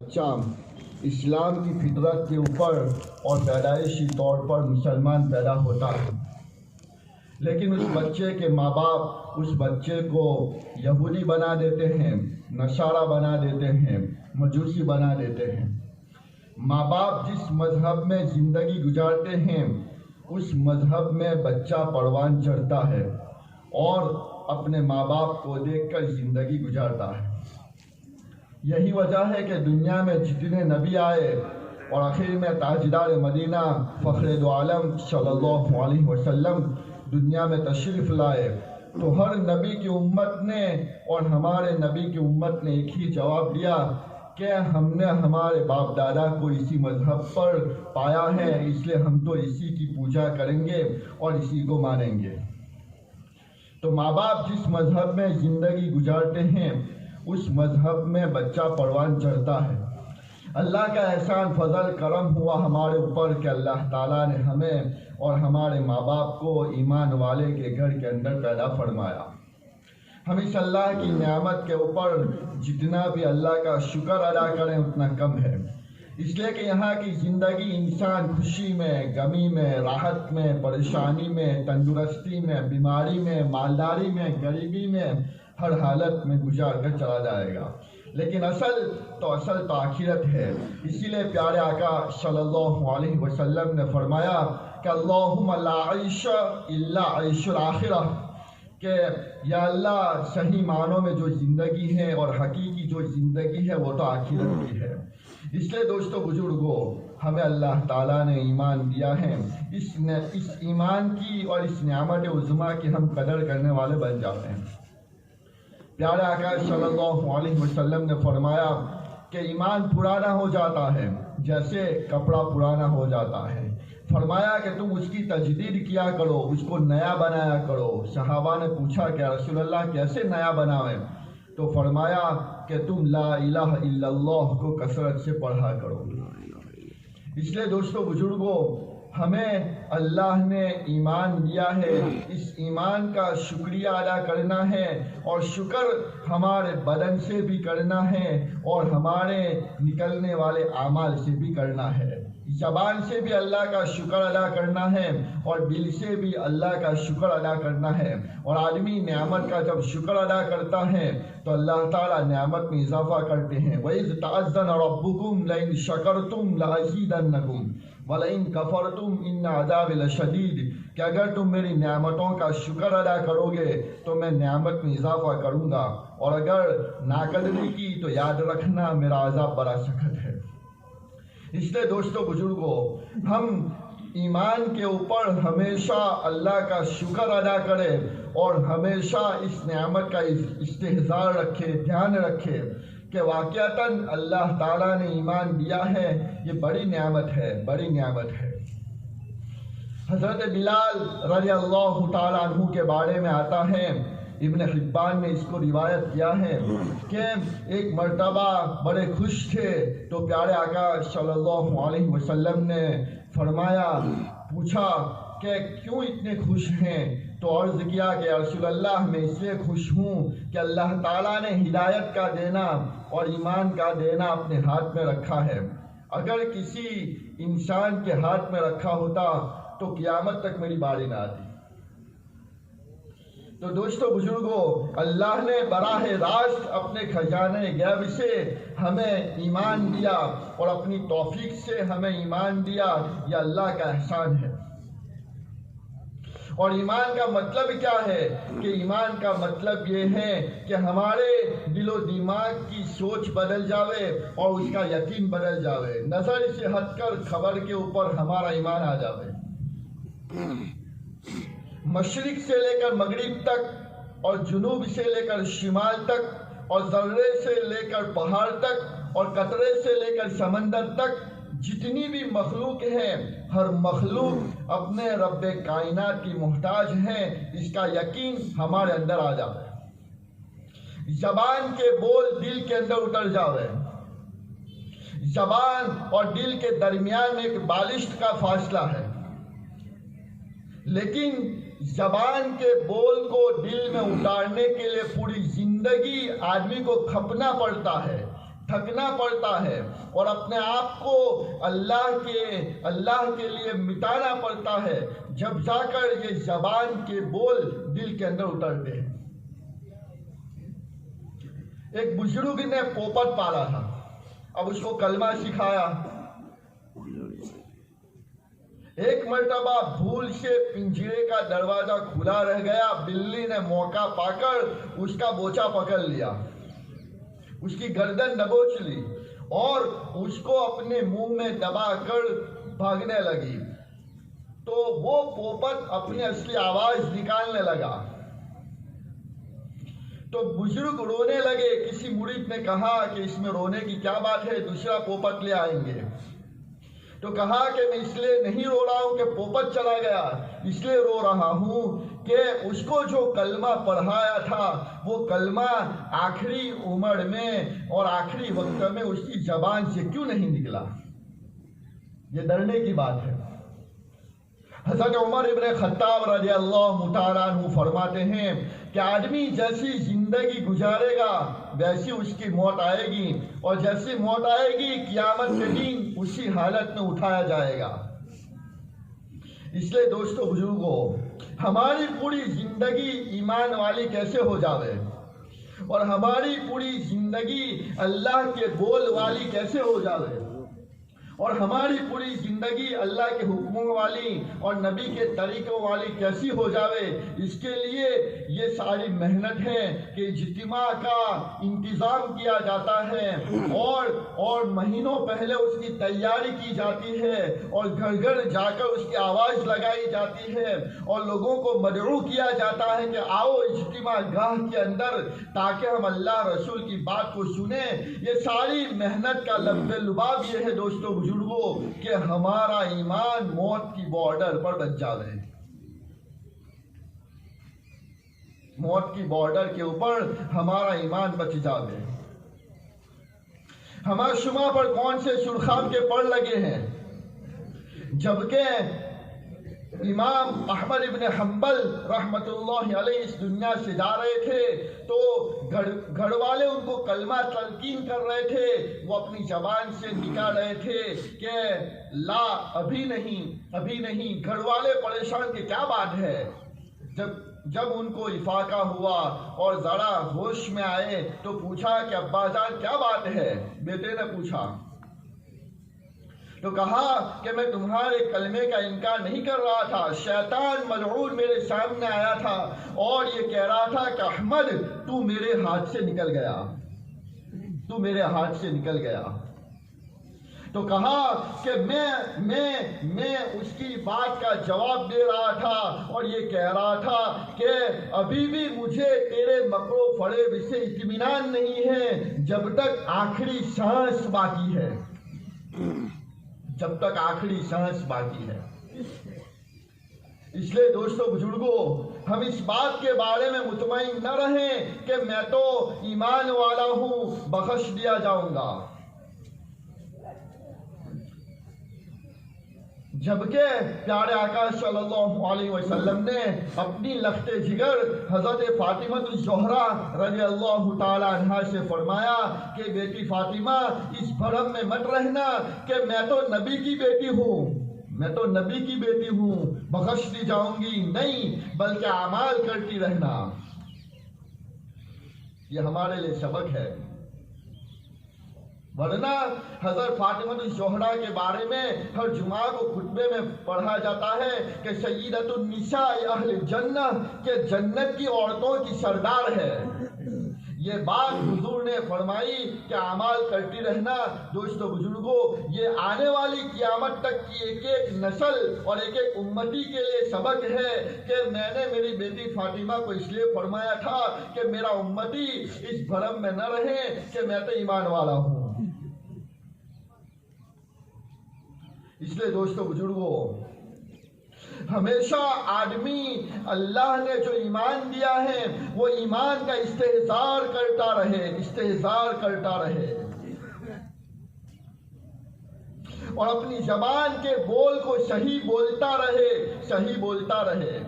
बच्चा इस्लाम की फितरत के ऊपर और पैदाइशी तौर पर मुसलमान पैदा होता है, लेकिन उस बच्चे के माँ बाप उस बच्चे को यहूदी बना देते हैं, नसारा बना देते हैं, मजूसी बना देते हैं। माँ बाप जिस मज़हब में ज़िंदगी गुजारते हैं उस मज़हब में बच्चा परवान चढ़ता है और अपने माँ बाप को देखकर ज़िंदगी गुजारता है। यही वजह है कि दुनिया में जितने नबी आए और आखिर में ताजदार मदीना फ़ख्र दो आलम सल्लल्लाहु अलैहि वसल्लम दुनिया में तशरीफ़ लाए, तो हर नबी की उम्मत ने और हमारे नबी की उम्मत ने एक ही जवाब दिया कि हमने हमारे बाप दादा को इसी मज़हब पर पाया है, इसलिए हम तो इसी की पूजा करेंगे और इसी को मानेंगे। तो माँ बाप जिस मज़हब में ज़िंदगी गुजारते हैं उस मज़हब में बच्चा परवान चढ़ता है। अल्लाह का एहसान फजल करम हुआ हमारे ऊपर कि अल्लाह ताला ने हमें और हमारे माँ बाप को ईमान वाले के घर के अंदर पैदा फरमाया। हम इस अल्लाह की नेमत के ऊपर जितना भी अल्लाह का शुक्र अदा करें उतना कम है, इसलिए कि यहाँ की ज़िंदगी इंसान खुशी में, गमी में, राहत में, परेशानी में, तंदुरुस्ती में, बीमारी में, मालदारी में, गरीबी में, हर हालत में गुजार कर चला जाएगा। लेकिन असल तो आखिरत है। इसीलिए प्यारे आका सल्लल्लाहु अलैहि वसल्लम ने फरमाया कि अल्लाहुम्मा ला ऐशा इल्ला ऐशुल आखिरह, कि या अल्लाह सही मानों में जो ज़िंदगी है और हकीकी जो ज़िंदगी है वो तो आखिरत की है। इसलिए दोस्तों बुजुर्गों, हमें अल्लाह ताला ने ईमान दिया है, इस ईमान की और इस नेमत उज़्मा की हम कदर करने वाले बन जाते हैं। प्यारे आका सल्लल्लाहु अलैहि वसल्लम ने फरमाया कि ईमान पुराना हो जाता है जैसे कपड़ा पुराना हो जाता है। फरमाया कि तुम उसकी तजदीद किया करो, उसको नया बनाया करो। सहाबा ने पूछा कि रसूलल्लाह कैसे नया बनावे? तो फरमाया कि तुम ला इलाहा इल्लल्लाह को कसरत से पढ़ा करो। इसलिए दोस्तों बुजुर्गों, हमें अल्लाह ने ईमान दिया है, इस ईमान का शुक्रिया अदा करना है और शुक्र हमारे बदन से भी करना है और हमारे निकलने वाले आमाल से भी करना है। ज़बान से भी अल्लाह का शुक्र अदा करना है और दिल से भी अल्लाह का शुक्र अदा करना है। और आदमी नेमत का जब शुक्र अदा करता है तो अल्लाह ताला नेमत में इजाफा करते हैं। वइज़ तअज़्ज़न रब्बुकुम लइन शकरतुम लअज़ीदन्नकुम वलइन कफरतुम इन्न अज़ाबी लशदीद, कि अगर तुम मेरी नेमतों का शुक्र अदा करोगे तो मैं नेमत में इजाफा करूँगा, और अगर नाकदरी की तो याद रखना मेरा अज़ाब बड़ा सख्त है। इसलिए दोस्तों बुजुर्गों, हम ईमान के ऊपर हमेशा अल्लाह का शुक्र अदा करें और हमेशा इस नेमत का इस्तेहज़ार रखें, ध्यान रखें कि वाक़अतन अल्लाह ताला ने ईमान दिया है, ये बड़ी नेमत है, बड़ी नेमत है। हज़रत बिलाल रज़ियल्लाहु ताला अन्हु के बारे में आता है, इब्न हिब्बान ने इसको रिवायत किया है कि एक मर्तबा बड़े खुश थे तो प्यारे आका सल्लल्लाहु अलैहि वसल्लम ने फरमाया, पूछा कि क्यों इतने खुश हैं? तो अर्ज़ किया कि रसूलल्लाह, मैं इसलिए खुश हूँ कि अल्लाह ताला ने हिदायत का देना और ईमान का देना अपने हाथ में रखा है। अगर किसी इंसान के हाथ में रखा होता तो क़यामत तक मेरी बारी ना आती। तो दोस्तों बुजुर्गों, अल्लाह ने बराह रास्त अपने खजाने गैब से हमें ईमान दिया और अपनी तौफीक से हमें ईमान दिया, यह अल्लाह का एहसान है। और ईमान का मतलब क्या है कि ईमान का मतलब ये है कि हमारे दिलो दिमाग की सोच बदल जावे और उसका यकीन बदल जावे, नज़र से हटकर खबर के ऊपर हमारा ईमान आ जावे। मशरिक से लेकर मगरिब तक और जुनूब से लेकर शिमाल तक और ज़र्रे से लेकर पहाड़ तक और कतरे से लेकर समंदर तक जितनी भी मखलूक है, हर मखलूक अपने रब्बे कायनात की मोहताज है, इसका यकीन हमारे अंदर आ जावे। ज़बान के बोल दिल के अंदर उतर जावे। ज़बान और दिल के दरमियान में एक बालिश्त का फासला है, लेकिन जबान के बोल को दिल में उतारने के लिए पूरी जिंदगी आदमी को खपना पड़ता है, थकना पड़ता है और अपने आप को अल्लाह के लिए मिटाना पड़ता है, जब जाकर ये जबान के बोल दिल के अंदर उतरते हैं। एक बुजुर्ग ने पोपट पाला था, अब उसको कलमा सिखाया। एक मर्तबा भूल से पिंजरे का दरवाजा खुला रह गया, बिल्ली ने मौका पाकर उसका बोचा पकड़ लिया, उसकी गर्दन दबोच ली और उसको अपने मुंह में दबाकर भागने लगी। तो वो पोपट अपनी असली आवाज निकालने लगा। तो बुजुर्ग रोने लगे। किसी मुरीद ने कहा कि इसमें रोने की क्या बात है, दूसरा पोपट ले आएंगे। तो कहा कि मैं इसलिए नहीं रो रहा हूं कि पोपट चला गया, इसलिए रो रहा हूं कि उसको जो कलमा पढ़ाया था वो कलमा आखिरी उम्र में और आखिरी वक्त में उसकी जबान से क्यों नहीं निकला। ये डरने की बात है। हज़रत उमर इब्न खत्ताब रज़ियल्लाहु तआला अन्हु फरमाते हैं कि आदमी जैसी जिंदगी गुजारेगा वैसी उसकी मौत आएगी, और जैसी मौत आएगी क़यामत के दिन उसी हालत में उठाया जाएगा। इसलिए दोस्तों बुजुर्गों, हमारी पूरी जिंदगी ईमान वाली कैसे हो जावे और हमारी पूरी जिंदगी अल्लाह के बोल वाली कैसे हो जावे और हमारी पूरी जिंदगी अल्लाह के हुक्मों वाली और नबी के तरीकों वाली कैसी हो जावे, इसके लिए ये सारी मेहनत है कि इज्तिमा का इंतज़ाम किया जाता है और महीनों पहले उसकी तैयारी की जाती है और घर घर जाकर उसकी आवाज़ लगाई जाती है और लोगों को मदऊ किया जाता है कि आओ इज्तिमा गाह के अंदर ताकि हम अल्लाह रसूल की बात को सुने। ये सारी मेहनत का लुबाब ये है दोस्तों बुजुर्गों कि हमारा ईमान मौत की बॉर्डर पर बच जावे, मौत की बॉर्डर के ऊपर हमारा ईमान बच जावे। हमारे शुमा पर कौन से सुरखाब के पड़ लगे हैं, जबकि इमाम अहमद इब्न हम्बल रहमतुल्लाहि अलैहि इस दुनिया से जा रहे थे तो घर वाले उनको कलमा तलकीन कर रहे थे। वो अपनी जबान से निकाल रहे थे कि ला अभी नहीं। घर वाले परेशान कि क्या बात है। जब उनको इफाका हुआ और जरा होश में आए तो पूछा कि अब्बाजान क्या बात है। बेटे ने पूछा तो कहा कि मैं तुम्हारे कलमे का इनकार नहीं कर रहा था, शैतान मलऊन मेरे सामने आया था और ये कह रहा था कि अहमद तू मेरे हाथ से निकल गया। तो कहा कि मैं उसकी बात का जवाब दे रहा था और ये कह रहा था कि अभी भी मुझे तेरे मकरो फरेब से इत्मीनान नहीं है जब तक आखिरी सांस बाकी है, जब तक आखिरी सांस बाकी है। इसलिए दोस्तों बुजुर्गों, हम इस बात के बारे में मुतमईन न रहें कि मैं तो ईमान वाला हूं, बख्श दिया जाऊंगा, जबकि प्यारे आका सल्लल्लाहु अलैहि वसल्लम ने अपनी लख्ते जिगर हजरत फातिमा ज़ोहरा रज़ियल्लाहु ताला अन्हा से फरमाया कि बेटी फातिमा इस भरम में मत रहना कि मैं तो नबी की बेटी हूँ, बख्श दी जाऊंगी, नहीं बल्कि अमाल करती रहना। ये हमारे लिए सबक है। वरना हज़रत फातिमा ज़ोहरा के बारे में हर जुमा को खुतबे में पढ़ा जाता है कि सय्यदतुन निसाए अहले जन्नह के जन्नत की औरतों की सरदार है। ये बात हुजूर ने फरमाई कि अमाल करती रहना। दोस्तों बुजुर्गों, ये आने वाली क़यामत तक की एक एक नस्ल और एक एक उम्मती के लिए सबक है कि मैंने मेरी बेटी फातिमा को इसलिए फरमाया था कि मेरा उम्मती इस भरम में न रहे कि मैं तो ईमान वाला हूँ। इसलिए दोस्तों बुजुर्गों, हमेशा आदमी अल्लाह ने जो ईमान दिया है वो ईमान का इस्तेहज़ार करता रहे और अपनी जबान के बोल को सही बोलता रहे, सही बोलता रहे।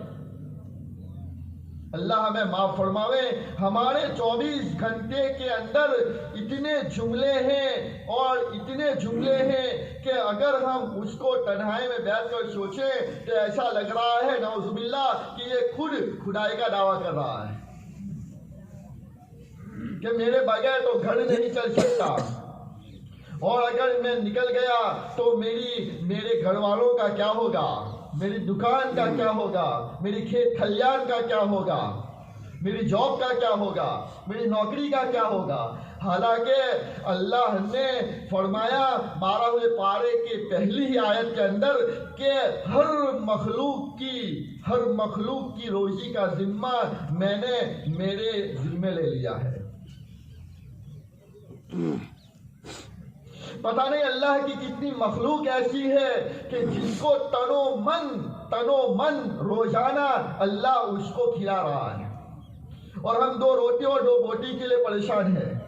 अल्लाह हमें माफ फरमावे। हमारे 24 घंटे के अंदर इतने जुमले हैं और इतने जुमले हैं कि अगर हम उसको तन्हाई में बैठकर सोचें तो ऐसा लग रहा है नौजुबिल्लाह कि ये खुद खुदाई का दावा कर रहा है कि मेरे बगैर तो घर नहीं चल सकता, और अगर मैं निकल गया तो मेरे घर वालों का क्या होगा, मेरी दुकान का क्या होगा, मेरी खेत खलियान का क्या होगा, मेरी जॉब का क्या होगा, मेरी नौकरी का क्या होगा। हालांकि अल्लाह ने फरमाया 12वें पारे के पहली ही आयत के अंदर कि हर मखलूक की रोजी का जिम्मा मैंने मेरे जिम्मे ले लिया है। पता नहीं अल्लाह की कितनी मखलूक ऐसी है कि जिसको तनो मन रोजाना अल्लाह उसको खिला रहा है, और हम 2 रोटी और 2 बोटी के लिए परेशान हैं।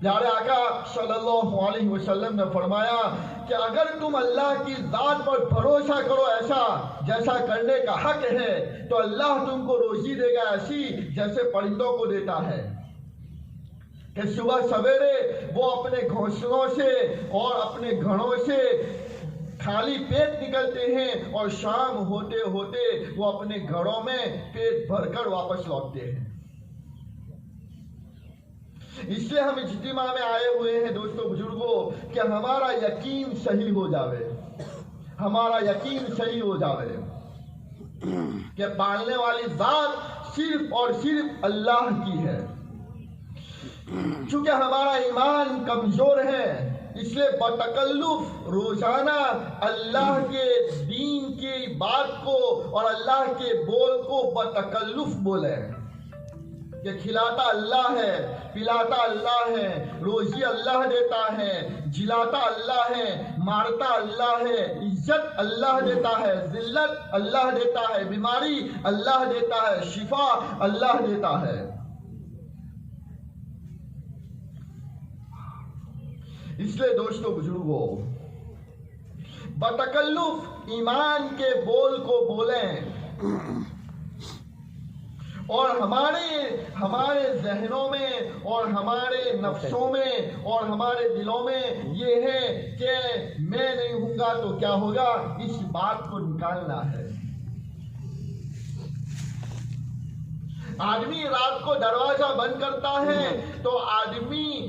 प्यारे आका सल्लल्लाहु अलैहि वसल्लम ने फरमाया कि अगर तुम अल्लाह की जात पर भरोसा करो ऐसा जैसा करने का हक है, तो अल्लाह तुमको रोजी देगा ऐसी जैसे परिंदों को देता है कि सुबह सवेरे वो अपने घोंसलों से और अपने घरों से खाली पेट निकलते हैं और शाम होते होते वो अपने घरों में पेट भरकर वापस लौटते हैं। इसलिए हम इज्तिमा में आए हुए हैं दोस्तों बुजुर्गों कि हमारा यकीन सही हो जावे, हमारा यकीन सही हो जावे कि पालने वाली जात सिर्फ और सिर्फ अल्लाह की है। चूंकि हमारा ईमान कमजोर है, इसलिए बतकल्लुफ रोजाना अल्लाह के दीन की बात को और अल्लाह के बोल को बतकल्लुफ बोले कि खिलाता अल्लाह है, पिलाता अल्लाह है, रोजी अल्लाह देता है, जिलाता अल्लाह है, मारता अल्लाह है, इज्जत अल्लाह देता है, जिल्लत अल्लाह देता है, बीमारी अल्लाह देता है, शिफा अल्लाह देता है। इसलिए दोस्तों बुजुर्गों, बतकल्लुफ ईमान के बोल को बोलें, और हमारे जहनों में और हमारे नफ्सों में और हमारे दिलों में ये है कि मैं नहीं हूँगा तो क्या होगा, इस बात को निकालना है। आदमी रात को दरवाजा बंद करता है तो आदमी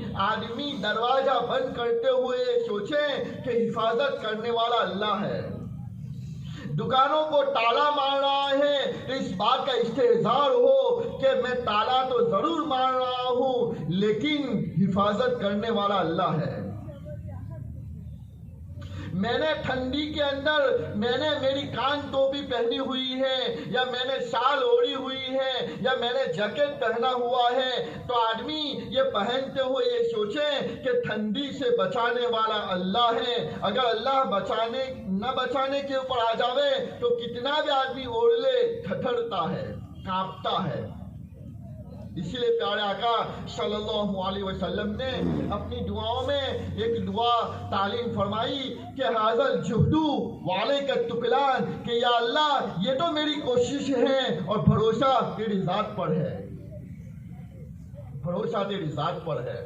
दरवाजा बंद करते हुए सोचे कि हिफाजत करने वाला अल्लाह है। दुकानों को ताला मार रहा है तो इस बात का इस्तेजार हो कि मैं ताला तो जरूर मार रहा हूं, लेकिन हिफाजत करने वाला अल्लाह है। मैंने ठंडी के अंदर मेरी कान टोपी पहनी हुई है, या मैंने शाल ओढ़ी हुई है, या मैंने जैकेट पहना हुआ है, तो आदमी ये पहनते हुए ये सोचे कि ठंडी से बचाने वाला अल्लाह है। अगर अल्लाह न बचाने के ऊपर आ जावे तो कितना भी आदमी ओढ़ ले ठठरता है, कांपता है। इसीलिए प्यारे आका सल्लल्लाहु अलैहि वसल्लम ने अपनी दुआओं में एक दुआ तालीम फरमाई कि हाज़ल जुहदू वाले का तुकलान, कि या अल्लाह ये तो मेरी कोशिश है और भरोसा तेरी जात पर है, भरोसा तेरी जात पर है।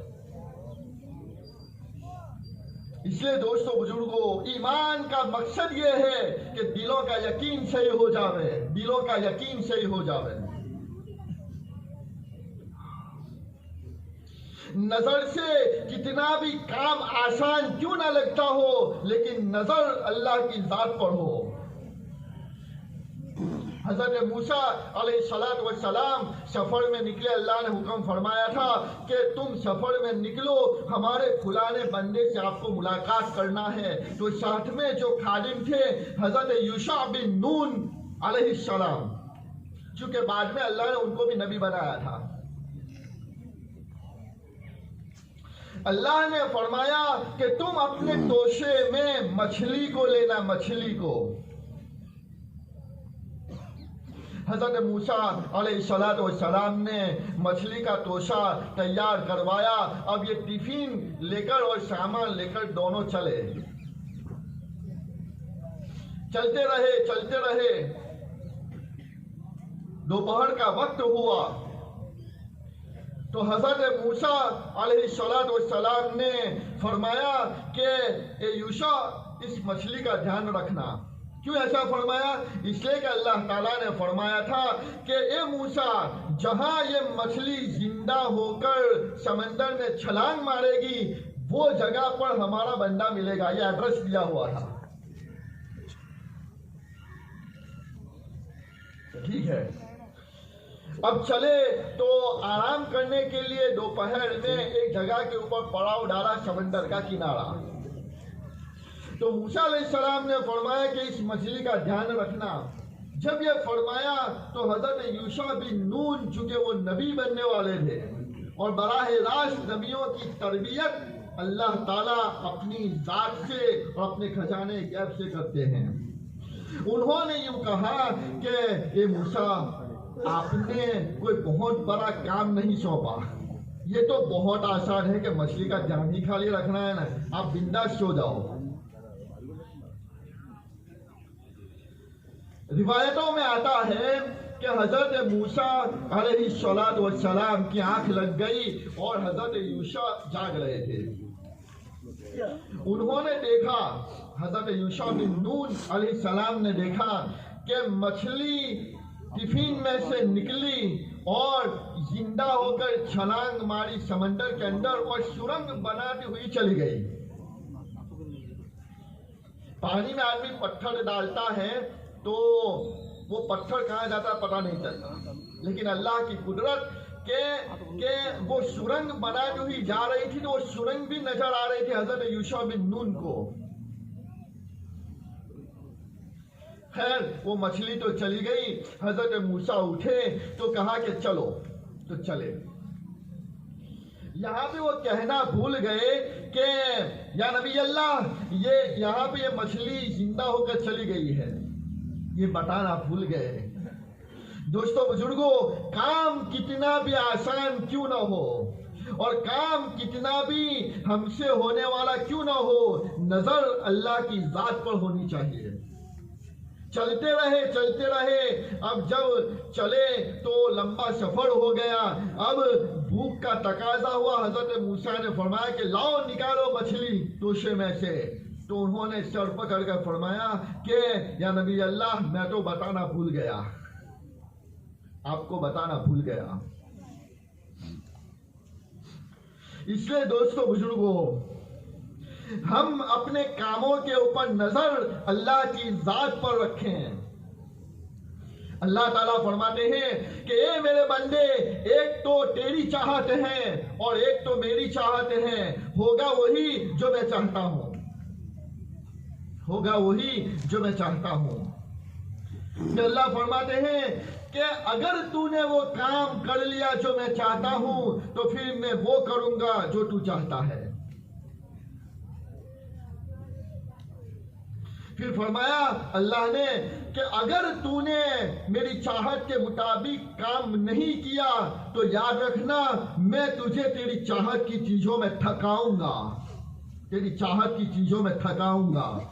इसलिए दोस्तों बुजुर्गों, ईमान का मकसद ये है कि दिलों का यकीन सही हो जावे, दिलों का यकीन सही हो जावे। नजर से कितना भी काम आसान क्यों ना लगता हो, लेकिन नजर अल्लाह की जात पर हो। हजरत मूसा अलैहिस्सलातु वस्सलाम सफर में निकले, अल्लाह ने हुक्म फरमाया था कि तुम सफर में निकलो, हमारे फुलाने बंदे से आपको मुलाकात करना है। तो साथ में जो खादिम थे हजरत यूशा बिन नून अलैहिस्सलाम, चूंकि बाद में अल्लाह ने उनको भी नबी बनाया था, अल्लाह ने फरमाया कि तुम अपने तोशे में मछली को लेना, मछली को। हज़रत मूसा अलैहिस्सलाम ने मछली का तोशा तैयार करवाया। अब ये टिफिन लेकर और सामान लेकर दोनों चलते रहे। दोपहर का वक्त हुआ तो हज़रत मूसा अलैहिस्सलाम ने फरमाया कि ए यूशा, इस मछली का ध्यान रखना। क्यों ऐसा फरमाया? इसलिए कि अल्लाह ताला ने फरमाया था कि ए मूसा, जहां ये मछली जिंदा होकर समंदर में छलांग मारेगी वो जगह पर हमारा बंदा मिलेगा। ये एड्रेस दिया हुआ था। ठीक है, अब चले तो आराम करने के लिए दोपहर में एक जगह के ऊपर पड़ाव डाला, समंदर का किनारा। तो मूसा अलैहिस्सलाम ने फरमाया कि इस मछली का ध्यान रखना। जब ये फरमाया तो हज़रत यूशा बिन नून, चूंकि वो नबी बनने वाले थे और बराह रास्त नबियों की तरबियत अल्लाह ताला अपनी जात से और अपने खजाने गैब से करते हैं, उन्होंने यूं कहा कि ये मूसा, आपने कोई बहुत बड़ा काम नहीं सौंपा। ये तो बहुत आसान है कि मछली का ध्यान ही खाली रखना है ना, आप बिंदास सो जाओ। रिवायतों में आता है कि हजरत मूसा अलैहिस्सलाम की आंख लग गई और हजरत यूशा जाग रहे थे। उन्होंने देखा, हजरत यूशा बिन नून अलैहिस्सलाम ने देखा कि मछली टिफिन में से निकली और जिंदा होकर छलांग मारी समंदर के अंदर और सुरंग बनाती हुई चली गई। पानी में आदमी पत्थर डालता है तो वो पत्थर कहाँ जाता है पता नहीं चलता, लेकिन अल्लाह की कुदरत के वो सुरंग बनाती हुई जा रही थी तो वो सुरंग भी नजर आ रही थी हजरत यूशा बिन नून को। खैर, वो मछली तो चली गई। हजरत मूसा उठे तो कहा कि चलो, तो चले। यहाँ पे वो कहना भूल गए कि या नबी अल्लाह, ये यहाँ पे ये मछली जिंदा होकर चली गई है, ये बताना भूल गए। दोस्तों बुजुर्गों, काम कितना भी आसान क्यों ना हो और काम कितना भी हमसे होने वाला क्यों ना हो, नजर अल्लाह की जात पर होनी चाहिए। चलते रहे। अब जब चले तो लंबा सफर हो गया। अब भूख का तकाजा हुआ। हजरत मूसा ने फरमाया कि लाओ, निकालो मछली तोशे में से। तो उन्होंने सर पकड़ कर फरमाया कि या नबी अल्लाह, मैं तो बताना भूल गया, आपको बताना भूल गया। इसलिए दोस्तों बुजुर्गों, हम अपने कामों के ऊपर नजर अल्लाह की जात पर रखें। अल्लाह ताला फरमाते हैं कि ए मेरे बंदे, एक तो तेरी चाहत है और एक तो मेरी चाहत है, होगा वही जो मैं चाहता हूं, होगा वही जो मैं चाहता हूं। अल्लाह फरमाते हैं कि अगर तूने वो काम कर लिया जो मैं चाहता हूं तो फिर मैं वो करूंगा जो तू चाहता है। फिर फरमाया अल्लाह ने कि अगर तूने मेरी चाहत के मुताबिक काम नहीं किया तो याद रखना, मैं तुझे तेरी चाहत की चीजों में थकाऊंगा, तेरी चाहत की चीजों में थकाऊंगा।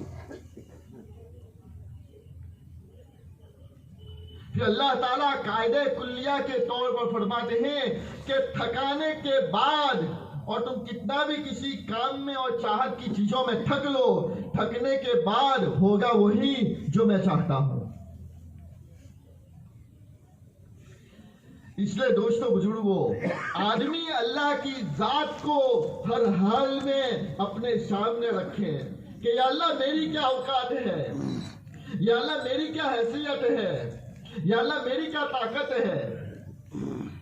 फिर अल्लाह ताला कायदे कुल्लिया के तौर पर फरमाते हैं कि थकाने के बाद, और तुम कितना भी किसी काम में और चाहत की चीजों में थक लो, थकने के बाद होगा वही जो मैं चाहता हूं। इसलिए दोस्तों बुजुर्गों, आदमी अल्लाह की जात को हर हाल में अपने सामने रखे कि या अल्लाह मेरी क्या औकात है, या अल्लाह मेरी क्या हैसियत है, या अल्लाह मेरी क्या ताकत है।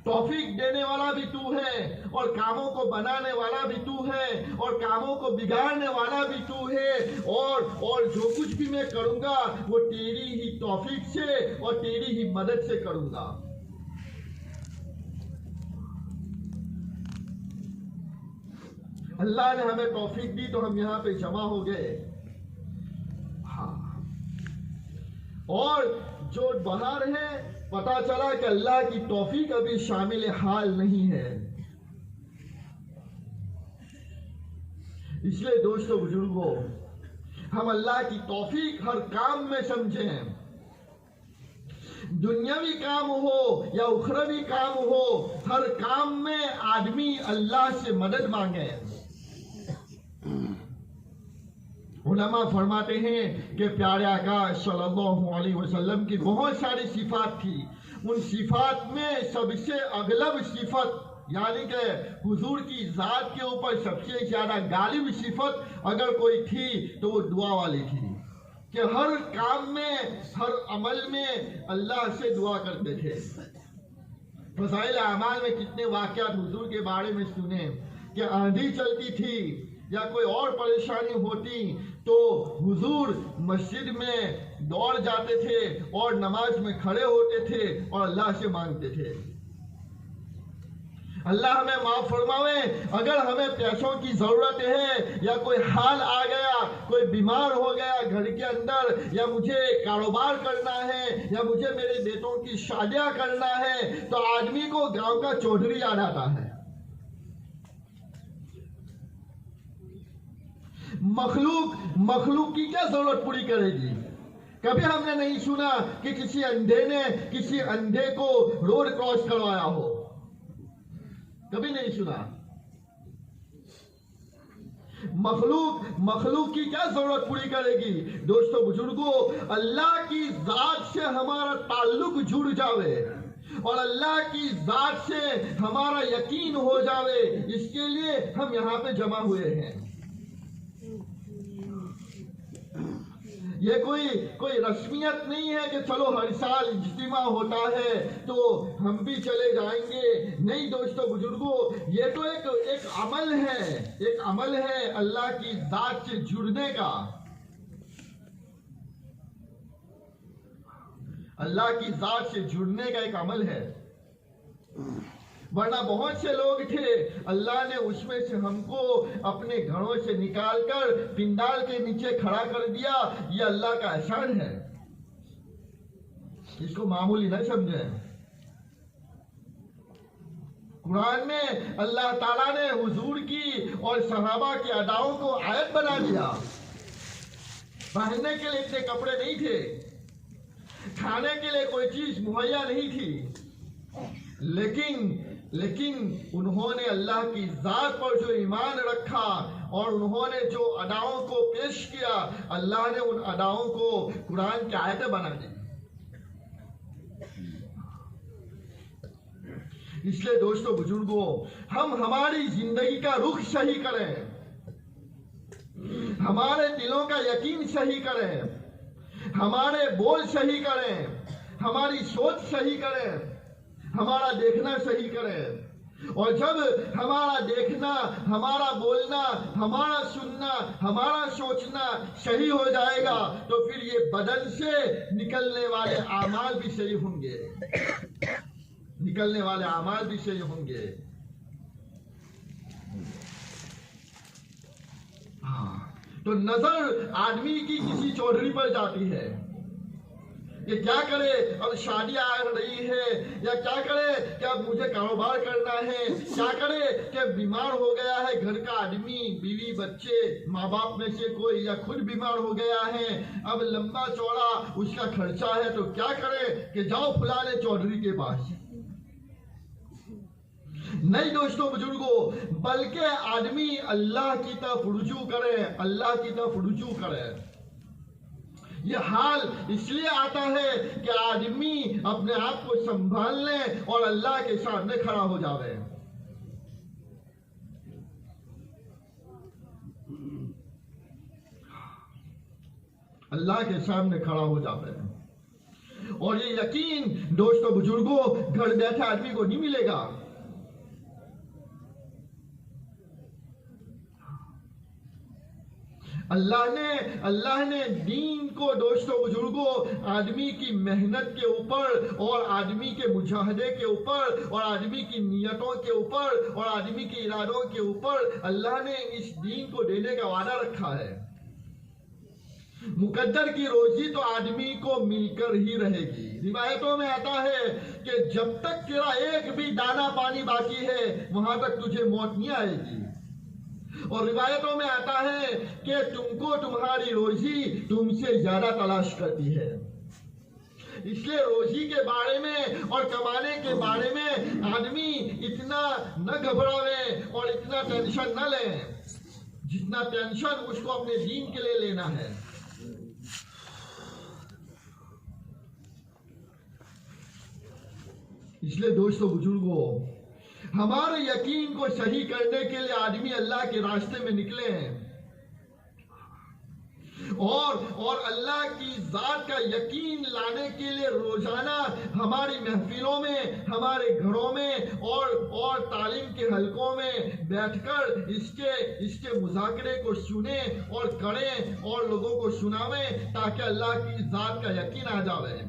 तौफीक देने वाला भी तू है और कामों को बनाने वाला भी तू है और कामों को बिगाड़ने वाला भी तू है, और जो कुछ भी मैं करूंगा वो तेरी ही तौफीक से और तेरी ही मदद से करूंगा। अल्लाह ने हमें तौफीक दी तो हम यहाँ पे जमा हो गए। हाँ, और जो बाहर है पता चला कि अल्लाह की तौफीक अभी शामिल हाल नहीं है। इसलिए दोस्तों बुजुर्गों, हम अल्लाह की तौफीक हर काम में समझें। दुनियावी काम हो या उखरवी काम हो, हर काम में आदमी अल्लाह से मदद मांगे। उलमा फरमाते हैं कि प्यारे आका सल्लल्लाहु अलैहि वसल्लम की बहुत सारी सिफात थी। उन सिफात में सबसे अगलब सिफत यानी कि हुजूर की जात के ऊपर सबसे ज्यादा गालिब सिफत अगर कोई थी तो वो दुआ वाली थी कि हर काम में, हर अमल में अल्लाह से दुआ करते थे। फज़ाइल अमाल में कितने वाक़यात हुजूर के बारे में सुने कि आंधी चलती थी या कोई और परेशानी होती तो हुजूर मस्जिद में दौड़ जाते थे और नमाज में खड़े होते थे और अल्लाह से मांगते थे, अल्लाह हमें माफ फरमावे। अगर हमें पैसों की जरूरत है या कोई हाल आ गया, कोई बीमार हो गया घर के अंदर, या मुझे कारोबार करना है या मुझे मेरे बेटों की शादियां करना है, तो आदमी को गांव का चौधरी याद आता है। मखलूक की क्या जरूरत पूरी करेगी? कभी हमने नहीं सुना कि किसी अंधे ने किसी अंधे को रोड क्रॉस करवाया हो, कभी नहीं सुना। मखलूक की क्या जरूरत पूरी करेगी? दोस्तों बुजुर्गों, अल्लाह की जात से हमारा ताल्लुक जुड़ जावे और अल्लाह की जात से हमारा यकीन हो जावे, इसके लिए हम यहाँ पे जमा हुए हैं। ये कोई रस्मियत नहीं है कि चलो हर साल इज्तिमा होता है तो हम भी चले जाएंगे। नहीं दोस्तों बुजुर्गों, ये तो एक अमल है, एक अमल है अल्लाह की जात से जुड़ने का। अल्लाह की जात से जुड़ने का एक अमल है। वरना बहुत से लोग थे, अल्लाह ने उसमें से हमको अपने घरों से निकालकर पिंडाल के नीचे खड़ा कर दिया। ये अल्लाह का एहसान है, इसको मामूली न समझें। कुरान में अल्लाह ताला ने हुजूर की और सहाबा की अदाओं को आयत बना दिया। पहनने के लिए इतने कपड़े नहीं थे, खाने के लिए कोई चीज मुहैया नहीं थी, लेकिन उन्होंने अल्लाह की जात पर जो ईमान रखा और उन्होंने जो अदाओं को पेश किया, अल्लाह ने उन अदाओं को कुरान की आयतें बना दी। इसलिए दोस्तों बुजुर्गों, हम हमारी जिंदगी का रुख सही करें, हमारे दिलों का यकीन सही करें, हमारे बोल सही करें, हमारी सोच सही करें, हमारा देखना सही करें। और जब हमारा देखना, हमारा बोलना, हमारा सुनना, हमारा सोचना सही हो जाएगा तो फिर ये बदन से निकलने वाले आमाल भी सही होंगे, निकलने वाले आमाल भी सही होंगे। तो नजर आदमी की किसी चौधरी पर जाती है कि क्या करे, अब शादी आ रही है, या क्या करे कि अब मुझे कारोबार करना है, क्या करे कि बीमार हो गया है घर का आदमी, बीवी बच्चे, माँ बाप में से कोई, या खुद बीमार हो गया है, अब लंबा चौड़ा उसका खर्चा है, तो क्या करे कि जाओ फलाने चौधरी के पास। नहीं दोस्तों बुजुर्गों, बल्कि आदमी अल्लाह की तरफ रुजू करे, अल्लाह की तरफ रुजू करे। ये हाल इसलिए आता है कि आदमी अपने आप को संभाल ले और अल्लाह के सामने खड़ा हो जावे। अल्लाह के सामने खड़ा हो जावे। और ये यकीन दोस्तों बुजुर्गों घर बैठे आदमी को नहीं मिलेगा। अल्लाह ने दीन को दोस्तों बुजुर्गों आदमी की मेहनत के ऊपर और आदमी के मुजाहदे के ऊपर और आदमी की नियतों के ऊपर और आदमी के इरादों के ऊपर अल्लाह ने इस दीन को देने का वादा रखा है। मुकद्दर की रोजी तो आदमी को मिलकर ही रहेगी। रिवायतों में आता है कि जब तक तेरा एक भी दाना पानी बाकी है वहां तक तुझे मौत नहीं आएगी। और रिवायतों में आता है कि तुमको तुम्हारी रोजी तुमसे ज्यादा तलाश करती है। इसलिए रोजी के बारे में और कमाने के बारे में आदमी इतना न घबरावे और इतना टेंशन न ले जितना टेंशन उसको अपने दीन के लिए लेना है। इसलिए दोस्तों बुजुर्गों, हमारे यकीन को सही करने के लिए आदमी अल्लाह के रास्ते में निकले हैं और अल्लाह की जात का यकीन लाने के लिए रोजाना हमारी महफिलों में, हमारे घरों में और तालीम के हलकों में बैठकर इसके मुज़ाकरे को सुने और करें और लोगों को सुनावें ताकि अल्लाह की जात का यकीन आ जाए।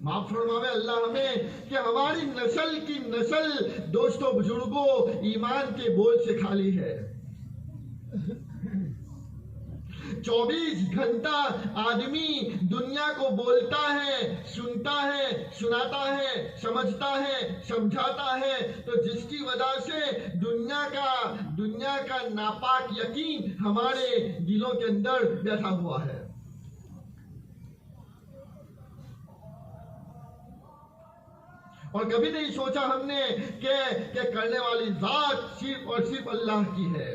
माफ फरमावे अल्लाह हमें कि हमारी नस्ल की नस्ल दोस्तों बुजुर्गों ईमान के बोझ से खाली है। 24 घंटा आदमी दुनिया को बोलता है, सुनता है, सुनाता है, समझता है, समझाता है, तो जिसकी वजह से दुनिया का नापाक यकीन हमारे दिलों के अंदर बैठा हुआ है। और कभी नहीं सोचा हमने कि करने वाली जात सिर्फ और सिर्फ अल्लाह की है।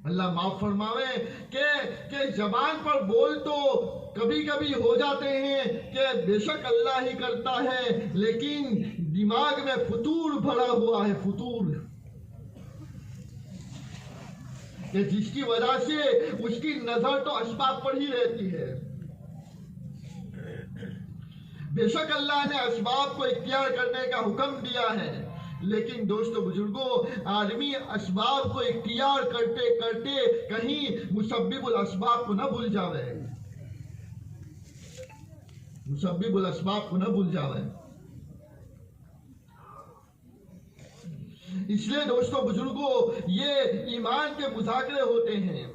अल्लाह माफ फरमावे कि जबान पर बोल तो कभी कभी हो जाते हैं कि बेशक अल्लाह ही करता है, लेकिन दिमाग में फुतूर भरा हुआ है, फुतूर कि जिसकी वजह से उसकी नजर तो असबाब पर ही रहती है। बेशक अल्लाह ने असबाब को इख्तियार करने का हुक्म दिया है, लेकिन दोस्तों बुजुर्गों आदमी असबाब को इख्तियार करते करते कहीं मुसब्बिबुल असबाब को न भूल जावे, मुसब्बिबुल असबाब को न भूल जावे। इसलिए दोस्तों बुजुर्गों ये ईमान के मुज़ाकरे होते हैं।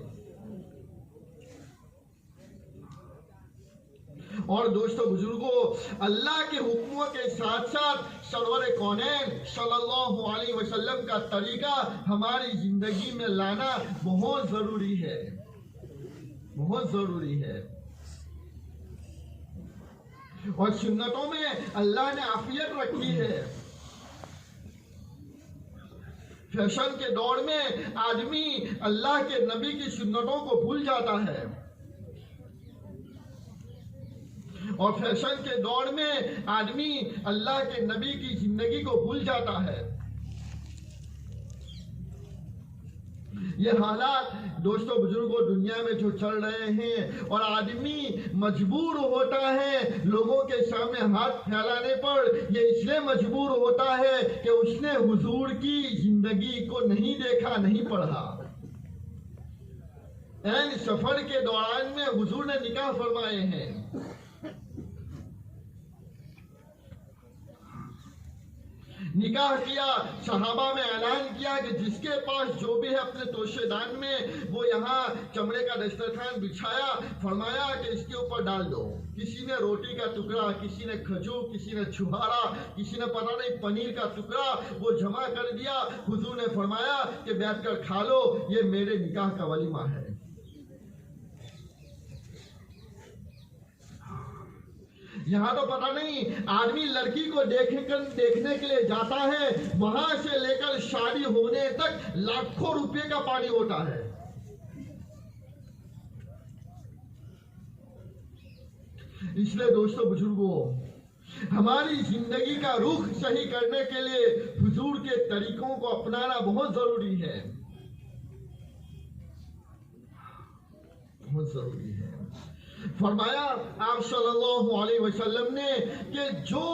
और दोस्तों बुजुर्गों अल्लाह के हुक्मों के साथ साथ सरवर कौनैन सल्लल्लाहु अलैहि वसल्लम का तरीका हमारी जिंदगी में लाना बहुत जरूरी है, बहुत जरूरी है। और सुन्नतों में अल्लाह ने आफियत रखी है। फैशन के दौर में आदमी अल्लाह के नबी की सुन्नतों को भूल जाता है और फैशन के दौर में आदमी अल्लाह के नबी की जिंदगी को भूल जाता है। ये हालात दोस्तों बुजुर्गों दुनिया में जो चल रहे हैं और आदमी मजबूर होता है लोगों के सामने हाथ फैलाने पर, ये इसलिए मजबूर होता है कि उसने हुजूर की जिंदगी को नहीं देखा, नहीं पढ़ा। ऐन सफर के दौरान में हुजूर ने निकाह फरमाए हैं। निकाह किया, सहाबा में ऐलान किया कि जिसके पास जो भी है अपने तोशेदान में वो यहाँ चमड़े का दस्तरखान बिछाया, फरमाया कि इसके ऊपर डाल दो। किसी ने रोटी का टुकड़ा, किसी ने खजूर, किसी ने छुहारा, किसी ने पता नहीं पनीर का टुकड़ा वो जमा कर दिया। हुजूर ने फरमाया कि बैठकर खा लो, ये मेरे निकाह का वलीमा है। यहाँ तो पता नहीं आदमी लड़की को देखने के लिए जाता है, वहां से लेकर शादी होने तक लाखों रुपए का पानी होता है। इसलिए दोस्तों बुजुर्गों हमारी जिंदगी का रुख सही करने के लिए हुजूर के तरीकों को अपनाना बहुत जरूरी है, बहुत जरूरी है। फरमाया आप सल्लल्लाहु अलैहि वसल्लम ने कि जो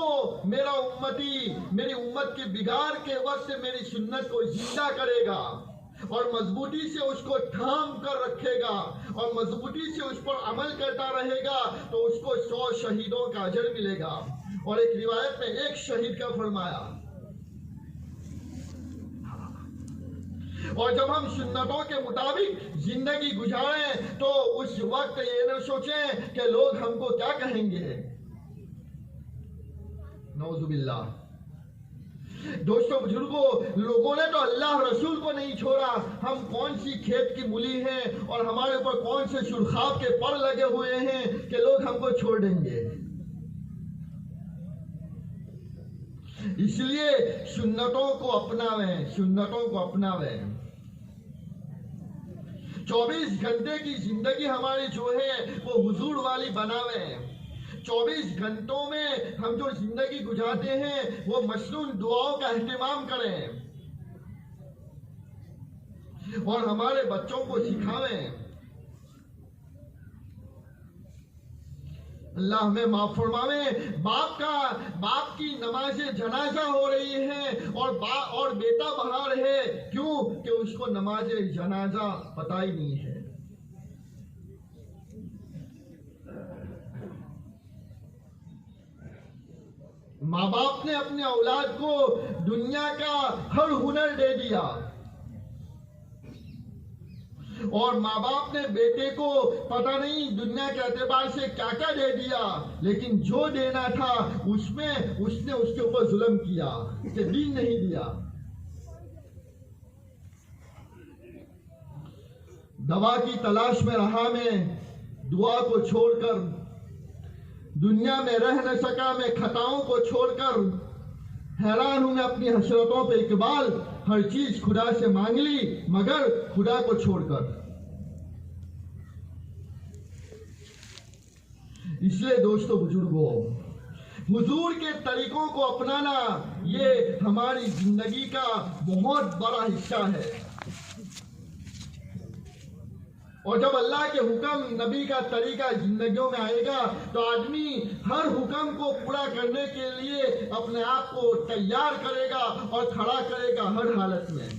मेरा उम्मती मेरी उम्मत के बिगाड़ के वक्त मेरी सुन्नत को जिंदा करेगा और मजबूती से उसको थाम कर रखेगा और मजबूती से उस पर अमल करता रहेगा तो उसको 100 शहीदों का अजर मिलेगा। और एक रिवायत में एक शहीद का फरमाया और जब हम सुन्नतों के मुताबिक जिंदगी गुजारें तो उस वक्त ये न सोचें कि लोग हमको क्या कहेंगे। नौजुबिल्लाह। दोस्तों बुजुर्गों, लोगों ने तो अल्लाह रसूल को नहीं छोड़ा। हम कौन सी खेत की मूली हैं और हमारे ऊपर कौन से सुरखाब के पर लगे हुए हैं कि लोग हमको छोड़ देंगे। इसलिए सुन्नतों को अपनावें, सुन्नतों को अपनावें। 24 घंटे की जिंदगी हमारी जो है वो हुजूर वाली बनावें। 24 घंटों में हम जो जिंदगी गुजारते हैं वो मसनून दुआओं का एहतमाम करें और हमारे बच्चों को सिखावें। अल्लाह हमें माफ फरमावे। बाप की नमाज़े जनाजा हो रही है और बेटा बाहर है, क्यों कि उसको नमाज़े जनाजा पता ही नहीं है। माँ बाप ने अपने औलाद को दुनिया का हर हुनर दे दिया और माँ बाप ने बेटे को पता नहीं दुनिया के एतबार से क्या क्या दे दिया, लेकिन जो देना था उसमें उसने उसके ऊपर जुल्म किया, उसे दीन नहीं दिया। दवा की तलाश में रहा मैं, दुआ को छोड़कर दुनिया में रह न सका मैं, खताओं को छोड़कर हैरान हूं मैं अपनी हसरतों पे इकबाल। हर चीज खुदा से मांग ली मगर खुदा को छोड़कर। इसलिए दोस्तों बुजुर्गों, हुजूर के तरीकों को अपनाना ये हमारी जिंदगी का बहुत बड़ा हिस्सा है। और जब अल्लाह के हुक्म नबी का तरीका जिंदगियों में आएगा तो आदमी हर हुक्म को पूरा करने के लिए अपने आप को तैयार करेगा और खड़ा करेगा हर हालत में।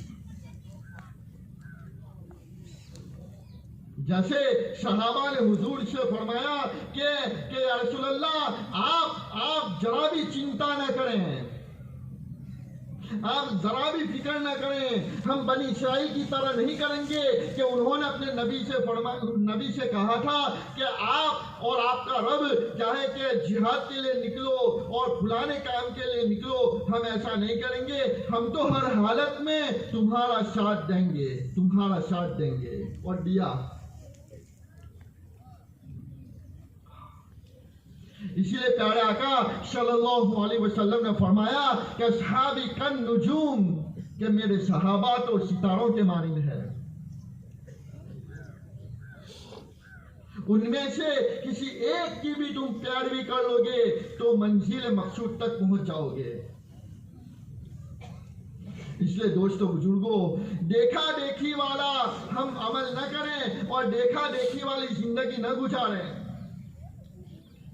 जैसे सहाबा ने हुजूर से फरमाया कि या रसूलल्लाह आप जरा भी चिंता न करें, आप जरा भी फिक्र न करें, हम बनी इसराइल की तरह नहीं करेंगे कि उन्होंने अपने नबी से कहा था कि आप और आपका रब चाहे कि जिहाद के लिए निकलो और फुलाने काम के लिए निकलो, हम ऐसा नहीं करेंगे। हम तो हर हालत में तुम्हारा साथ देंगे, तुम्हारा साथ देंगे। और दिया। इसीलिए प्यारे आका सल्लल्लाहु अलैहि वसल्लम ने फरमाया कि सहाबी कन नुजूम, कि मेरे सहाबा तो सितारों के मानिंद है। उनमें से किसी एक की भी तुम पैरवी कर लोगे तो मंजिल मकसूद तक पहुंच जाओगे। इसलिए दोस्तों बुजुर्गों, देखा देखी वाला हम अमल न करें और देखा देखी वाली जिंदगी न गुजारें।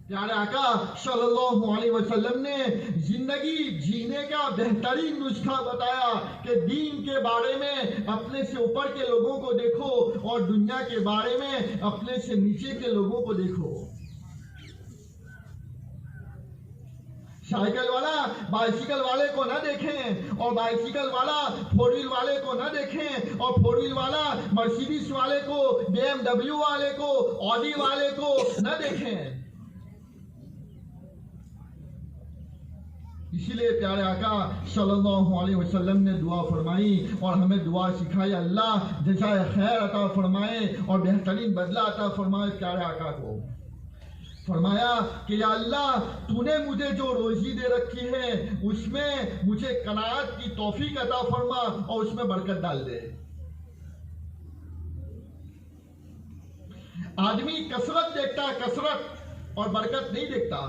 प्यारे आका सल्लल्लाहु अलैहि वसल्लम ने जिंदगी जीने का बेहतरीन नुस्खा बताया कि दीन के बारे में अपने से ऊपर के लोगों को देखो और दुनिया के बारे में अपने से नीचे के लोगों को देखो। साइकिल वाला बाइसिकल वाले को ना देखें और बाइसिकल वाला फोर व्हील वाले को ना देखें और फोर व्हील वाला मर्सिडीज वाले को, BMW वाले को, ऑडी वाले को ना देखें। इसीलिए प्यारे आका सल्लल्लाहु अलैहि वसल्लम ने दुआ फरमाई और हमें दुआ सिखाई, अल्लाह जज़ाए खैर अता फरमाए और बेहतरीन बदला अता फरमाए। प्यारे आका को फरमाया कि या अल्लाह, तूने मुझे जो रोजी दे रखी है उसमें मुझे कनात की तौफीक अता फरमा और उसमें बरकत डाल दे। आदमी कसरत देखता है, कसरत, और बरकत नहीं देखता